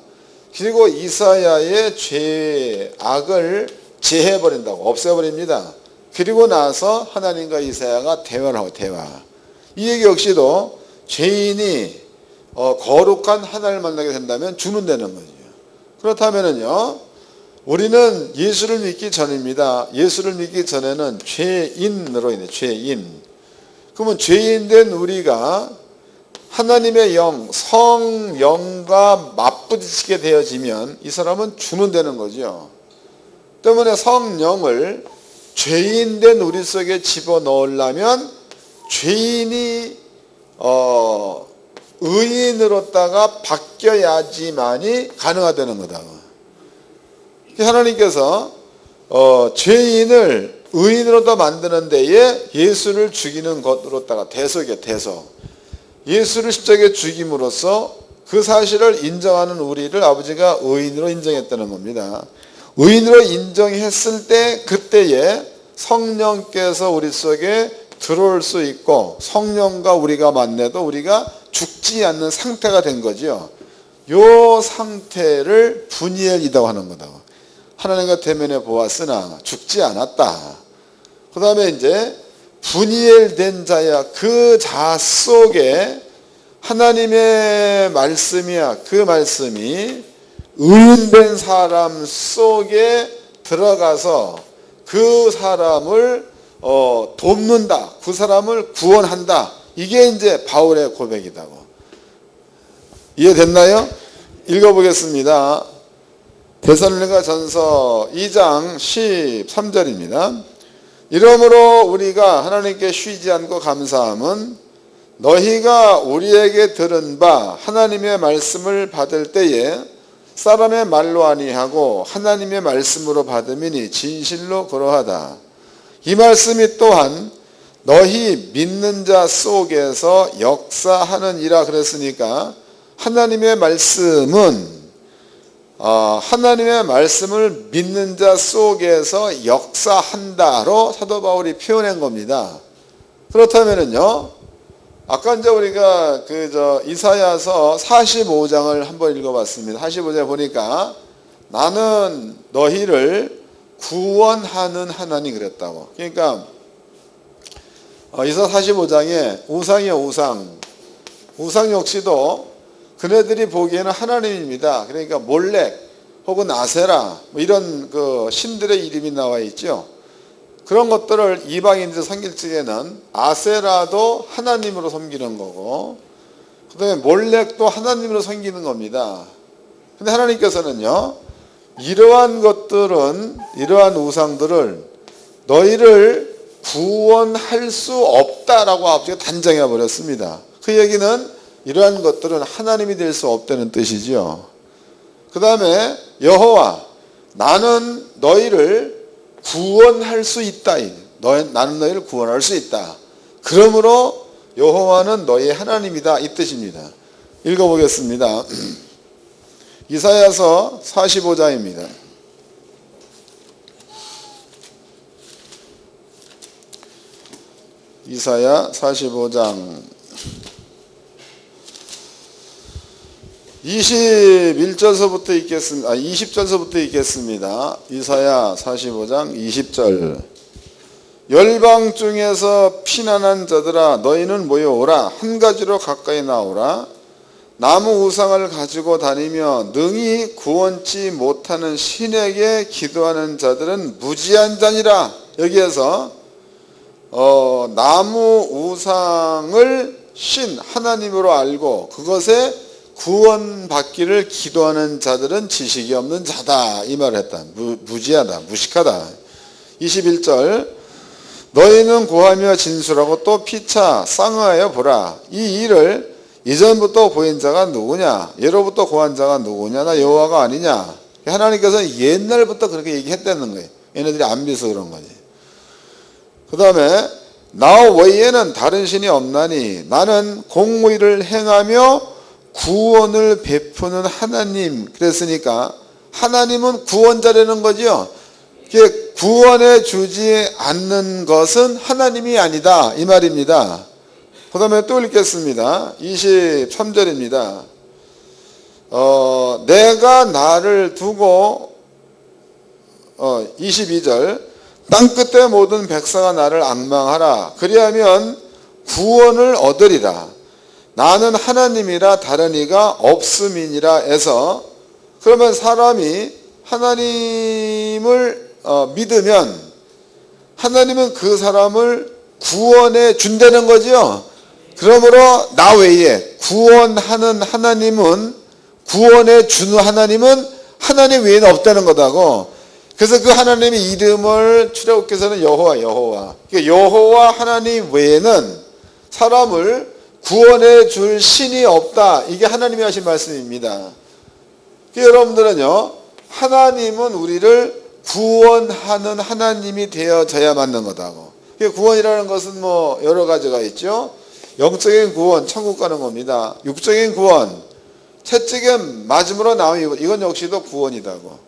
그리고 이사야의 죄악을 제해버린다고, 없애버립니다. 그리고 나서 하나님과 이사야가 대화를 하고, 대화. 이 얘기 역시도 죄인이 거룩한 하나님을 만나게 된다면 죽는다는 거죠. 그렇다면은요, 우리는 예수를 믿기 전입니다. 예수를 믿기 전에는 죄인으로 인해, 죄인. 그러면 죄인 된 우리가 하나님의 영, 성령과 맞부딪히게 되어지면 이 사람은 죽는다는 거죠. 때문에 성령을 죄인 된 우리 속에 집어넣으려면 죄인이 의인으로다가 바뀌어야지만이 가능하다는 거다. 하나님께서 죄인을 의인으로다 만드는 데에 예수를 죽이는 것으로다가 대속이에요. 대속. 예수를 십자가에 죽임으로써 그 사실을 인정하는 우리를 아버지가 의인으로 인정했다는 겁니다. 의인으로 인정했을 때 그때에 성령께서 우리 속에 들어올 수 있고 성령과 우리가 만나도 우리가 죽지 않는 상태가 된 거죠. 이 상태를 분이엘이라고 하는 거다. 하나님과 대면해 보았으나 죽지 않았다. 그 다음에 이제 분이엘 된 자야, 그 자 속에 하나님의 말씀이야, 그 말씀이 의인된 사람 속에 들어가서 그 사람을 돕는다, 그 사람을 구원한다. 이게 이제 바울의 고백이다고. 이해됐나요? 읽어보겠습니다. 데살로니가 전서 2장 13절입니다. 이러므로 우리가 하나님께 쉬지 않고 감사함은 너희가 우리에게 들은 바 하나님의 말씀을 받을 때에 사람의 말로 아니하고 하나님의 말씀으로 받음이니 진실로 그러하다. 이 말씀이 또한 너희 믿는 자 속에서 역사하느니라 그랬으니까 하나님의 말씀은 하나님의 말씀을 믿는 자 속에서 역사한다로 사도 바울이 표현한 겁니다. 그렇다면은요, 아까 이제 우리가 이사야서 45장을 한번 읽어봤습니다. 45장 보니까 나는 너희를 구원하는 하나님 그랬다고. 그러니까 이사야 45장에 우상이요, 우상. 우상 역시도 그네들이 보기에는 하나님입니다. 그러니까 몰렉 혹은 아세라 뭐 이런 그 신들의 이름이 나와 있죠. 그런 것들을 이방인들 섬길 적에는 아세라도 하나님으로 섬기는 거고, 그 다음에 몰렉도 하나님으로 섬기는 겁니다. 근데 하나님께서는요, 이러한 것들은, 이러한 우상들을 너희를 구원할 수 없다라고 아버지가 단정해 버렸습니다. 그 얘기는 이러한 것들은 하나님이 될 수 없다는 뜻이죠. 그 다음에 여호와, 나는 너희를 구원할 수 있다. 나는 너희를 구원할 수 있다. 그러므로 여호와는 너희의 하나님이다. 이 뜻입니다. 읽어보겠습니다. 이사야서 45장입니다. 이사야 45장 21절서부터 읽겠습니다. 20절서부터 읽겠습니다. 이사야 45장 20절. 열방 중에서 피난한 자들아 너희는 모여오라. 한 가지로 가까이 나오라. 나무 우상을 가지고 다니며 능히 구원치 못하는 신에게 기도하는 자들은 무지한 자니라. 여기에서 나무 우상을 신 하나님으로 알고 그것에 구원받기를 기도하는 자들은 지식이 없는 자다. 이 말을 했다. 무지하다. 무식하다. 21절. 너희는 고하며 진술하고 또 피차 쌍화하여 보라. 이 일을 이전부터 보인 자가 누구냐? 예로부터 고한 자가 누구냐? 나 여호와가 아니냐? 하나님께서 옛날부터 그렇게 얘기했다는 거예요. 얘네들이 안 믿어서 그런 거지. 그 다음에 나 외에는 다른 신이 없나니 나는 공의를 행하며 구원을 베푸는 하나님 그랬으니까 하나님은 구원자라는 거죠. 구원해 주지 않는 것은 하나님이 아니다 이 말입니다. 그 다음에 또 읽겠습니다. 23절입니다. 내가 나를 두고 22절 땅끝의 모든 백성아 나를 앙망하라. 그리하면 구원을 얻으리라. 나는 하나님이라 다른 이가 없음이니라 해서 그러면 사람이 하나님을 믿으면 하나님은 그 사람을 구원해 준다는 거죠. 그러므로 나 외에 구원하는 하나님은 구원해 주는 하나님은 하나님 외에는 없다는 거다고. 그래서 그 하나님의 이름을 출애굽기서는 여호와 여호와 하나님 외에는 사람을 구원해 줄 신이 없다. 이게 하나님이 하신 말씀입니다. 여러분들은요 하나님은 우리를 구원하는 하나님이 되어져야 맞는 거다고. 구원이라는 것은 뭐 여러 가지가 있죠. 영적인 구원, 천국 가는 겁니다. 육적인 구원, 채찍에 맞음으로 나오면 이건 역시도 구원이다고.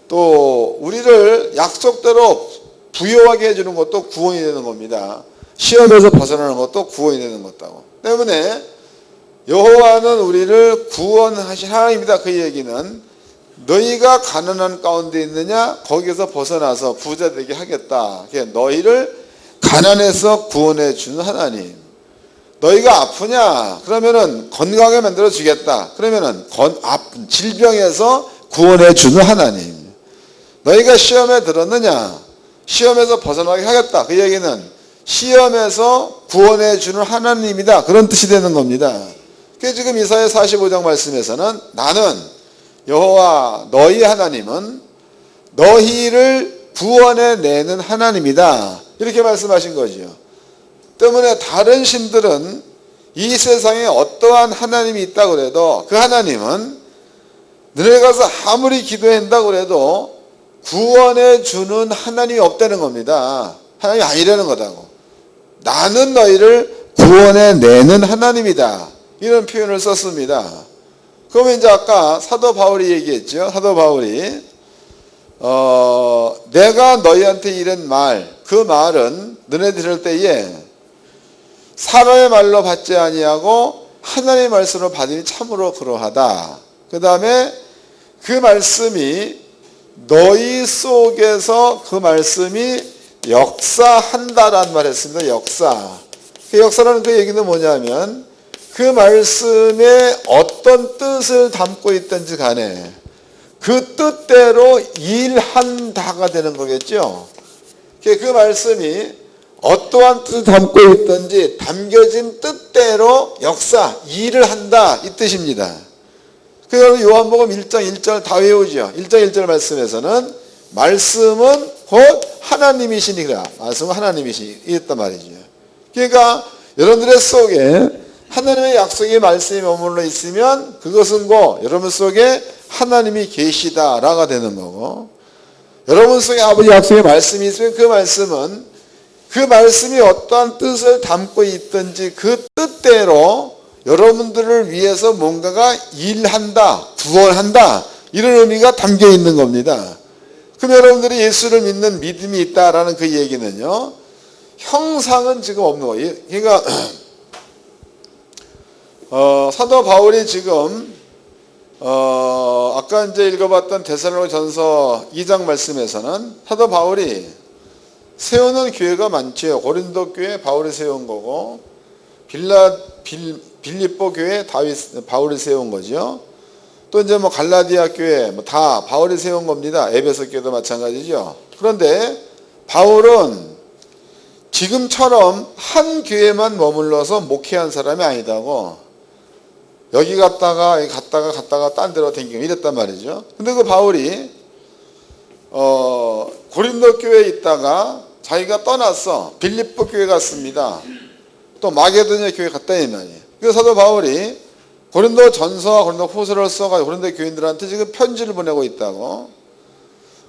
또 우리를 약속대로 부여하게 해주는 것도 구원이 되는 겁니다. 시험에서 벗어나는 것도 구원이 되는 것다고. 때문에 여호와는 우리를 구원하신 하나님이다. 그 얘기는 너희가 가난한 가운데 있느냐 거기서 벗어나서 부자 되게 하겠다. 너희를 가난해서 구원해 주는 하나님. 너희가 아프냐 그러면은 건강하게 만들어 주겠다. 그러면은 질병에서 구원해 주는 하나님. 너희가 시험에 들었느냐 시험에서 벗어나게 하겠다. 그 얘기는 시험에서 구원해 주는 하나님이다. 그런 뜻이 되는 겁니다. 그래서 지금 이사야 45장 말씀에서는 나는 여호와 너희 하나님은 너희를 구원해 내는 하나님이다. 이렇게 말씀하신 거죠. 때문에 다른 신들은 이 세상에 어떠한 하나님이 있다고 해도 그 하나님은 너네 가서 아무리 기도한다고 해도 구원해 주는 하나님이 없다는 겁니다. 하나님이 아니라는 거다고. 나는 너희를 구원해 내는 하나님이다. 이런 표현을 썼습니다. 그러면 이제 아까 사도 바울이 얘기했죠. 사도 바울이 내가 너희한테 이른 말, 그 말은 너네 들을 때에 사람의 말로 받지 아니하고 하나님의 말씀으로 받으니 참으로 그러하다. 그 다음에 그 말씀이 너희 속에서 그 말씀이 역사한다라는 말을 했습니다. 역사. 그 역사라는 그 얘기는 뭐냐면 그 말씀에 어떤 뜻을 담고 있든지 간에 그 뜻대로 일한다가 되는 거겠죠. 그 말씀이 어떠한 뜻을 담고 있든지 담겨진 뜻대로 역사, 일을 한다 이 뜻입니다. 그래서 요한복음 1장 1절 다 외우죠. 1장 1절 말씀에서는 말씀은 곧 하나님이시니라. 말씀은 하나님이시니 이랬단 말이죠. 그러니까 여러분들의 속에 하나님의 약속의 말씀이 머물러 있으면 그것은 곧 여러분 속에 하나님이 계시다라가 되는 거고, 여러분 속에 아버지 약속의 말씀이 있으면 그 말씀은 그 말씀이 어떠한 뜻을 담고 있든지 그 뜻대로 여러분들을 위해서 뭔가가 일한다, 구원한다 이런 의미가 담겨 있는 겁니다. 그럼 여러분들이 예수를 믿는 믿음이 있다라는 그 얘기는요, 형상은 지금 없는 거예요. 그러니까 사도 바울이 지금 아까 이제 읽어봤던 데살로니가전서 2장 말씀에서는 사도 바울이 세우는 교회가 많죠. 고린도 교회 바울이 세운 거고, 빌립보 교회 바울이 세운 거죠. 또 이제 뭐 갈라디아 교회 다 바울이 세운 겁니다. 에베소 교회도 마찬가지죠. 그런데 바울은 지금처럼 한 교회만 머물러서 목회한 사람이 아니다고, 여기 갔다가 여기 갔다가 딴 데로 댕기고 이랬단 말이죠. 근데 그 바울이 고린도 교회에 있다가 자기가 떠났어. 빌립보 교회 갔습니다. 또 마게도냐 교회 갔다 이 말이에요. 그래서 사도 바울이 고린도 전서와 고린도 후서를 써가지고 고린도 교인들한테 지금 편지를 보내고 있다고.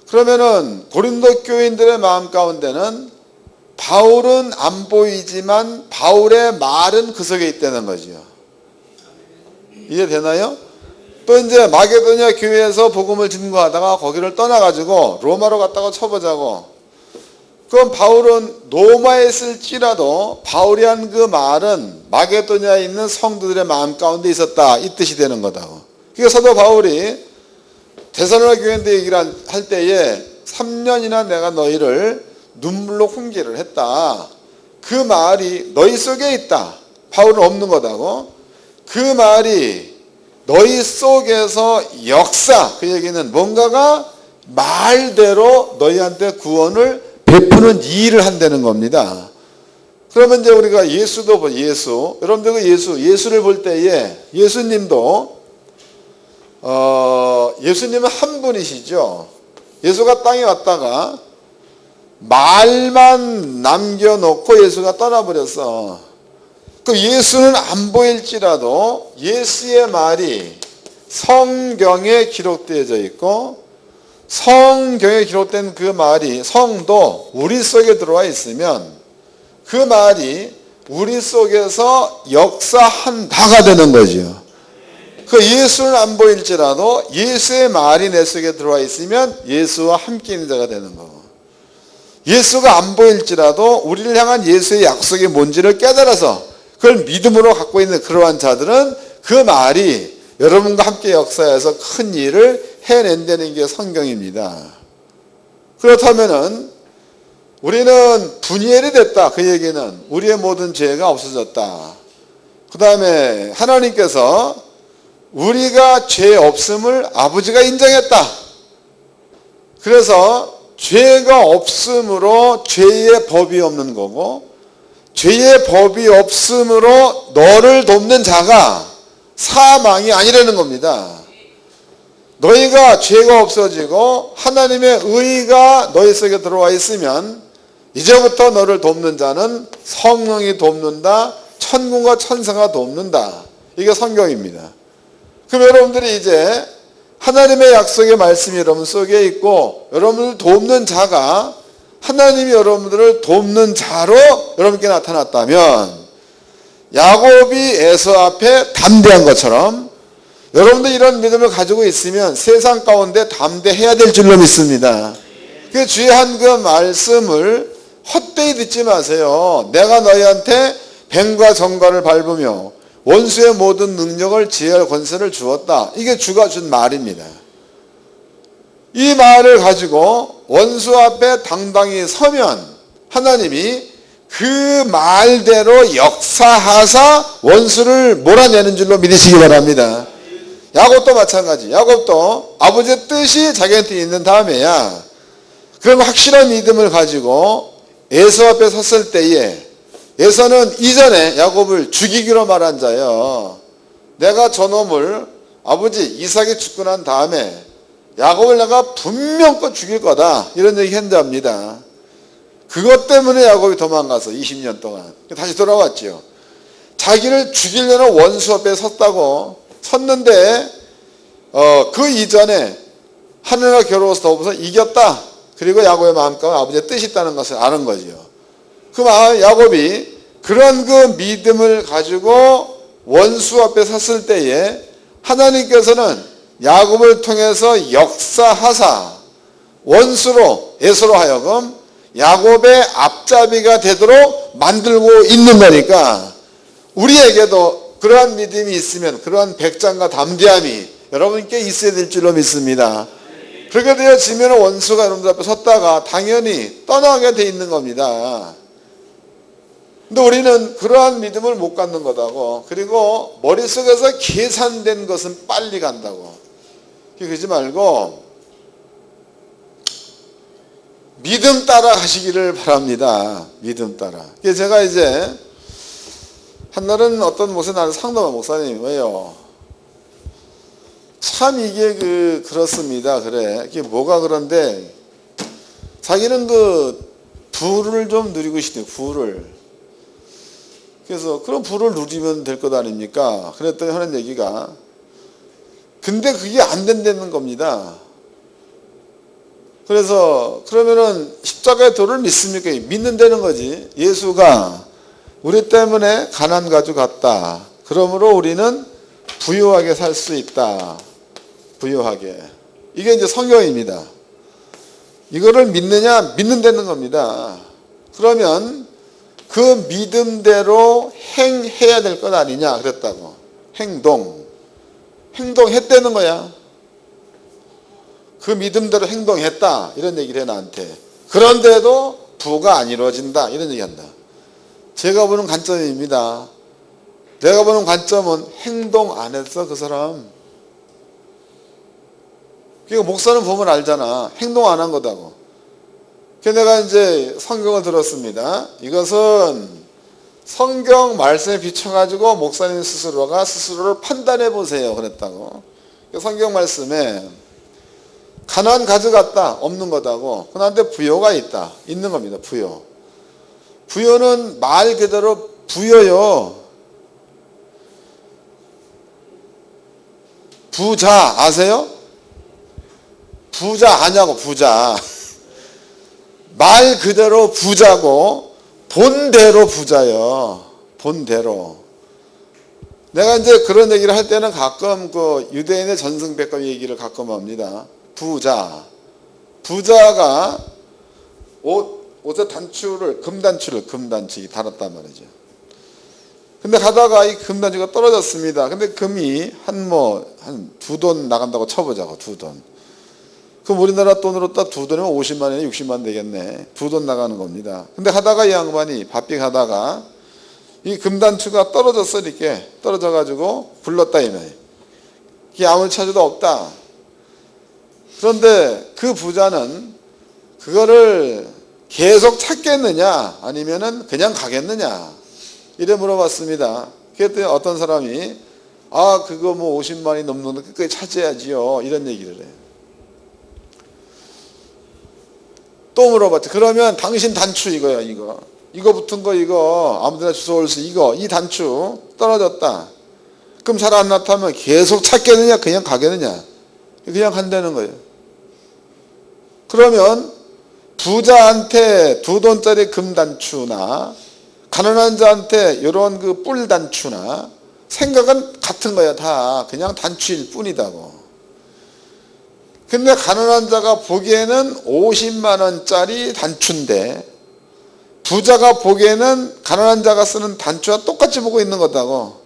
그러면은 고린도 교인들의 마음 가운데는 바울은 안 보이지만 바울의 말은 그 속에 있다는 거죠. 이해되나요? 또 이제 마게도냐 교회에서 복음을 증거하다가 거기를 떠나가지고 로마로 갔다가 쳐보자고. 그럼 바울은 로마에 있을지라도 바울이 한 그 말은 마게도냐에 있는 성도들의 마음 가운데 있었다, 이 뜻이 되는 거다고. 그러니까 사도 바울이 데살로니가 교회인데 얘기를 할 때에 3년이나 내가 너희를 눈물로 훈계를 했다, 그 말이 너희 속에 있다, 바울은 없는 거다고. 그 말이 너희 속에서 역사, 그 얘기는 뭔가가 말대로 너희한테 구원을 베푸는 일을 한다는 겁니다. 그러면 이제 우리가 예수도 보, 여러분들 그 예수를 볼 때에 예수님도 예수님은 한 분이시죠. 예수가 땅에 왔다가 말만 남겨놓고 예수가 떠나버렸어. 그 예수는 안 보일지라도 예수의 말이 성경에 기록되어져 있고, 성경에 기록된 그 말이, 성도 우리 속에 들어와 있으면 그 말이 우리 속에서 역사한다가 되는 거죠. 그 예수는 안 보일지라도 예수의 말이 내 속에 들어와 있으면 예수와 함께 있는 자가 되는 거고, 예수가 안 보일지라도 우리를 향한 예수의 약속이 뭔지를 깨달아서 그걸 믿음으로 갖고 있는 그러한 자들은 그 말이 여러분과 함께 역사해서 큰 일을 해낸다는 게 성경입니다. 그렇다면은 우리는 분이엘이 됐다, 그 얘기는 우리의 모든 죄가 없어졌다. 그 다음에 하나님께서 우리가 죄 없음을 아버지가 인정했다. 그래서 죄가 없음으로 죄의 법이 없는 거고, 죄의 법이 없음으로 너를 돕는 자가 사망이 아니라는 겁니다. 너희가 죄가 없어지고 하나님의 의가 너희 속에 들어와 있으면 이제부터 너를 돕는 자는 성령이 돕는다, 천군과 천사가 돕는다. 이게 성경입니다. 그럼 여러분들이 이제 하나님의 약속의 말씀이 여러분 속에 있고, 여러분을 돕는 자가 하나님이 여러분들을 돕는 자로 여러분께 나타났다면, 야곱이 에서 앞에 담대한 것처럼 여러분들 이런 믿음을 가지고 있으면 세상 가운데 담대해야 될 줄로 믿습니다. 그 주의 한 그 말씀을 헛되이 듣지 마세요. 내가 너희한테 뱀과 정갈을 밟으며 원수의 모든 능력을 지혜할 권세를 주었다. 이게 주가 준 말입니다. 이 말을 가지고 원수 앞에 당당히 서면 하나님이 그 말대로 역사하사 원수를 몰아내는 줄로 믿으시기 바랍니다. 야곱도 마찬가지. 야곱도 아버지의 뜻이 자기한테 있는 다음에야 그런 확실한 믿음을 가지고 에서 앞에 섰을 때에, 에서는 이전에 야곱을 죽이기로 말한 자예요. 내가 저놈을 아버지 이삭이 죽고 난 다음에 야곱을 내가 분명껏 죽일 거다, 이런 얘기 했는 자입니다. 그것 때문에 야곱이 도망가서 20년 동안 다시 돌아왔죠. 자기를 죽이려는 원수 앞에 섰는데 그 이전에 하늘과 겨루어서 더불어서 이겼다. 그리고 야곱의 마음가운데 아버지의 뜻이 있다는 것을 아는 거죠. 그 야곱이 그런 그 믿음을 가지고 원수 앞에 섰을 때에 하나님께서는 야곱을 통해서 역사하사 원수로, 에서로 하여금 야곱의 앞잡이가 되도록 만들고 있는 거니까, 우리에게도 그러한 믿음이 있으면 그러한 백장과 담대함이 여러분께 있어야 될 줄로 믿습니다. 그렇게 되어지면 원수가 여러분들 앞에 섰다가 당연히 떠나게 돼 있는 겁니다. 근데 우리는 그러한 믿음을 못 갖는 거다고. 그리고 머릿속에서 계산된 것은 빨리 간다고. 그러지 말고 믿음 따라 가시기를 바랍니다. 믿음 따라. 제가 이제 한날은 어떤 목사, 나는 상담한 목사님, 왜요? 참 이게 그렇습니다. 그래. 이게 뭐가 그런데 자기는 부를 좀 누리고 싶대요. 부를. 그래서 그럼 부를 누리면 될 것 아닙니까? 그랬더니 하는 얘기가, 근데 그게 안 된다는 겁니다. 그래서 그러면은 십자가의 도를 믿습니까? 믿는다는 거지. 예수가 우리 때문에 가난 가지고 갔다. 그러므로 우리는 부유하게 살 수 있다. 부유하게. 이게 이제 성경입니다. 이거를 믿느냐? 믿는다는 겁니다. 그러면 그 믿음대로 행해야 될 것 아니냐 그랬다고. 행동했다는 거야. 그 믿음대로 행동했다 이런 얘기를 해 나한테. 그런데도 부가 안 이루어진다 이런 얘기한다. 제가 보는 관점입니다. 내가 보는 관점은 행동 안 했어 그 사람. 그러니까 목사는 보면 알잖아. 행동 안 한 거다고. 그래서 내가 이제 성경을 들었습니다. 이것은 성경 말씀에 비춰가지고 목사님 스스로가 스스로를 판단해 보세요 그랬다고. 성경 말씀에 가난 가져갔다 없는 거다고. 그런데 부요가 있다 있는 겁니다. 부요는 말 그대로 부여요. 부자 아세요? 부자 아냐고. 부자 말 그대로 부자고 본대로 부자요. 본대로. 내가 이제 그런 얘기를 할 때는 가끔 그 유대인의 전승백과 얘기를 가끔 합니다. 부자가 옷의 단추를 금단추 달았단 말이죠. 근데 가다가 이 금단추가 떨어졌습니다. 근데 금이 한 2돈 나간다고 쳐보자고. 2돈. 그럼 우리나라 돈으로 딱 2돈이면 50만 원이나 60만 원 되겠네. 2돈 나가는 겁니다. 근데 하다가 이 양반이 바삐 하다가 이 금단추가 떨어졌어. 이렇게 떨어져가지고 불렀다 이 말이에요. 이게 아무리 찾아도 없다. 그런데 그 부자는 그거를 계속 찾겠느냐 아니면은 그냥 가겠느냐 이래 물어봤습니다. 그랬더니 어떤 사람이 그거 50만이 넘는 끝까지 찾아야지요 이런 얘기를 해요. 또 물어봤죠. 그러면 당신 단추 이거야. 이거 붙은 거 이거 아무데나 주워올 수 이 단추 떨어졌다. 그럼 잘 안 나타나면 계속 찾겠느냐 그냥 가겠느냐. 그냥 간다는 거예요. 그러면 부자한테 2돈짜리 금단추나 가난한 자한테 이런 그 뿔단추나 생각은 같은 거야. 다 그냥 단추일 뿐이다고. 근데 가난한 자가 보기에는 50만 원짜리 단추인데 부자가 보기에는 가난한 자가 쓰는 단추와 똑같이 보고 있는 거다고.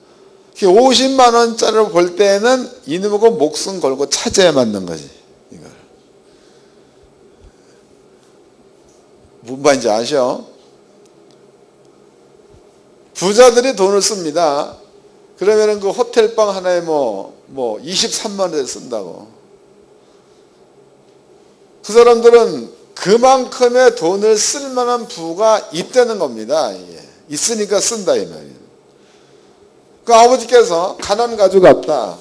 50만 원짜리를 볼 때는 이놈하고 목숨 걸고 찾아야 맞는 거지. 이걸. 무슨 말인지 아셔? 부자들이 돈을 씁니다. 그러면은 그 호텔방 하나에 23만 원을 쓴다고. 그 사람들은 그만큼의 돈을 쓸 만한 부가 있다는 겁니다. 있으니까 쓴다 이 말이에요. 그 아버지께서 가난 가져갔다.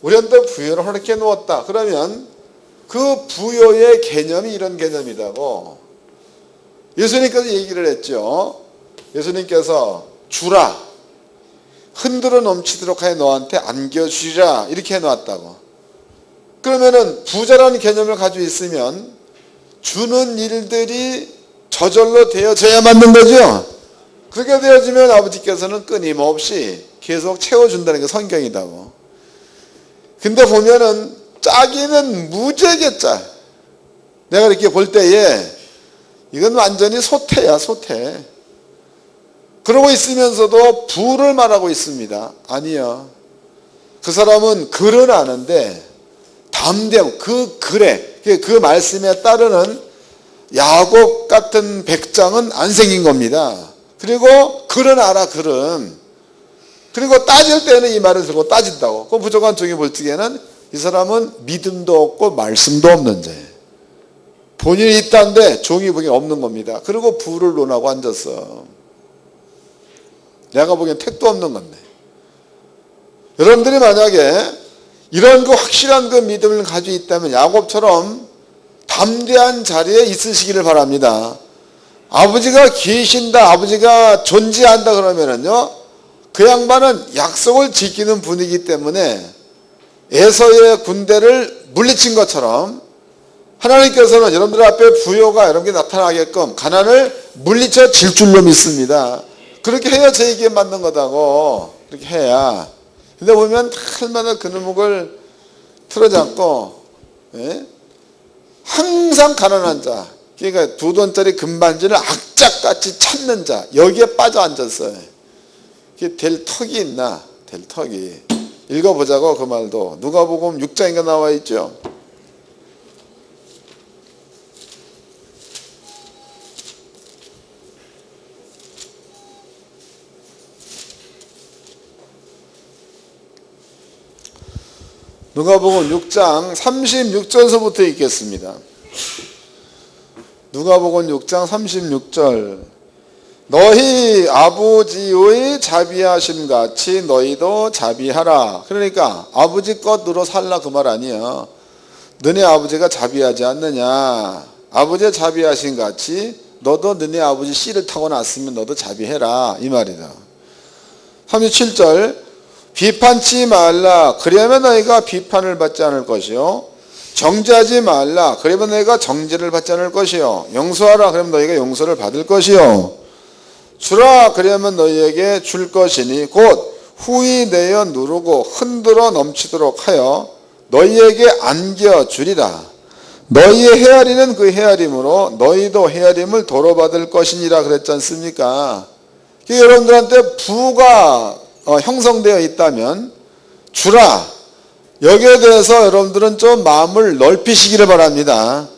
우리한테 부여를 허락해 놓았다. 그러면 그 부여의 개념이 이런 개념이라고. 예수님께서 얘기를 했죠. 예수님께서 주라. 흔들어 넘치도록 하여 너한테 안겨주리라. 이렇게 해놓았다고. 그러면은 부자라는 개념을 가지고 있으면 주는 일들이 저절로 되어져야 맞는 거죠. 그렇게 되어지면 아버지께서는 끊임없이 계속 채워준다는 게 성경이다고. 근데 보면은 짜기는 무지하게 짜. 내가 이렇게 볼 때에 이건 완전히 소태야, 소태. 그러고 있으면서도 부를 말하고 있습니다. 아니요. 그 사람은 글은 아는데 담대함, 그 글에, 그 말씀에 따르는 야곱 같은 백장은 안 생긴 겁니다. 그리고 글은 알아, 글은. 그리고 따질 때는 이 말을 들고 따진다고. 그 부족한 종이 볼 적에는 이 사람은 믿음도 없고 말씀도 없는 자예요. 본인이 있다는데 종이 보기엔 없는 겁니다. 그리고 부를 논하고 앉았어. 내가 보기엔 택도 없는 건데. 여러분들이 만약에 이런 그 확실한 그 믿음을 가지고 있다면 야곱처럼 담대한 자리에 있으시기를 바랍니다. 아버지가 계신다, 아버지가 존재한다 그러면은요, 그 양반은 약속을 지키는 분이기 때문에 에서의 군대를 물리친 것처럼 하나님께서는 여러분들 앞에 부요가 여러분께 나타나게끔 가난을 물리쳐 질 줄로 믿습니다. 그렇게 해야 저에게 맞는 거다고. 그렇게 해야. 근데 보면 날마다 그놈을 틀어잡고, 예? 항상 가난한 자, 그러니까 2돈짜리 금반지를 악착같이 찾는 자, 여기에 빠져 앉았어요. 이게 될 턱이 있나? 될 턱이. 읽어보자고, 그 말도. 누가복음 6장인가 나와 있죠. 누가복음 6장 36절서부터 읽겠습니다. 누가복음 6장 36절. 너희 아버지의 자비하심 같이 너희도 자비하라. 그러니까 아버지 것으로 살라 그 말 아니야. 너네 아버지가 자비하지 않느냐. 아버지의 자비하심 같이 너도 너네 아버지 씨를 타고났으면 너도 자비해라 이 말이다. 37절. 비판치 말라. 그러면 너희가 비판을 받지 않을 것이요. 정죄하지 말라. 그러면 너희가 정죄를 받지 않을 것이요. 용서하라. 그러면 너희가 용서를 받을 것이요. 주라. 그러면 너희에게 줄 것이니 곧 후히 내어 누르고 흔들어 넘치도록 하여 너희에게 안겨주리라. 너희의 헤아리는 그 헤아림으로 너희도 헤아림을 도로받을 것이니라 그랬지 않습니까? 여러분들한테 부가 형성되어 있다면 주라. 여기에 대해서 여러분들은 좀 마음을 넓히시기를 바랍니다.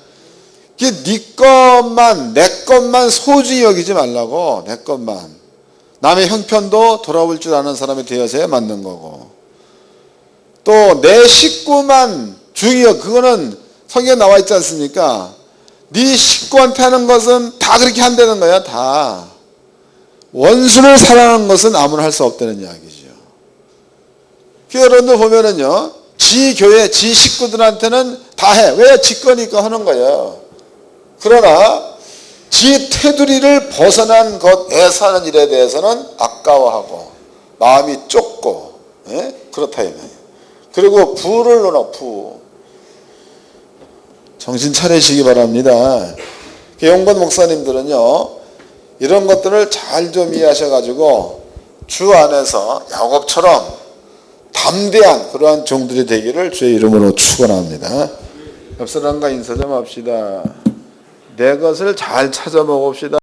네 것만 내 것만 소중히 여기지 말라고. 내 것만. 남의 형편도 돌아볼 줄 아는 사람이 되어서야 맞는 거고, 또 내 식구만 중요해. 그거는 성경에 나와 있지 않습니까? 네 식구한테 하는 것은 다 그렇게 한다는 거야. 다. 원수를 사랑하는 것은 아무나 할 수 없다는 이야기죠. 여러분들 보면은요, 지 교회, 지 식구들한테는 다 해. 왜? 지 거니까 하는 거예요. 그러나 지 테두리를 벗어난 것에 사는 일에 대해서는 아까워하고 마음이 좁고, 예? 그렇다 이 말이에요. 그리고 부를 넣어. 부. 정신 차리시기 바랍니다. 용건 목사님들은요, 이런 것들을 잘 좀 이해하셔가지고 주 안에서 야곱처럼 담대한 그러한 종들이 되기를 주의 이름으로 축원합니다. 옆 사람과 인사 좀 합시다. 내 것을 잘 찾아 먹읍시다.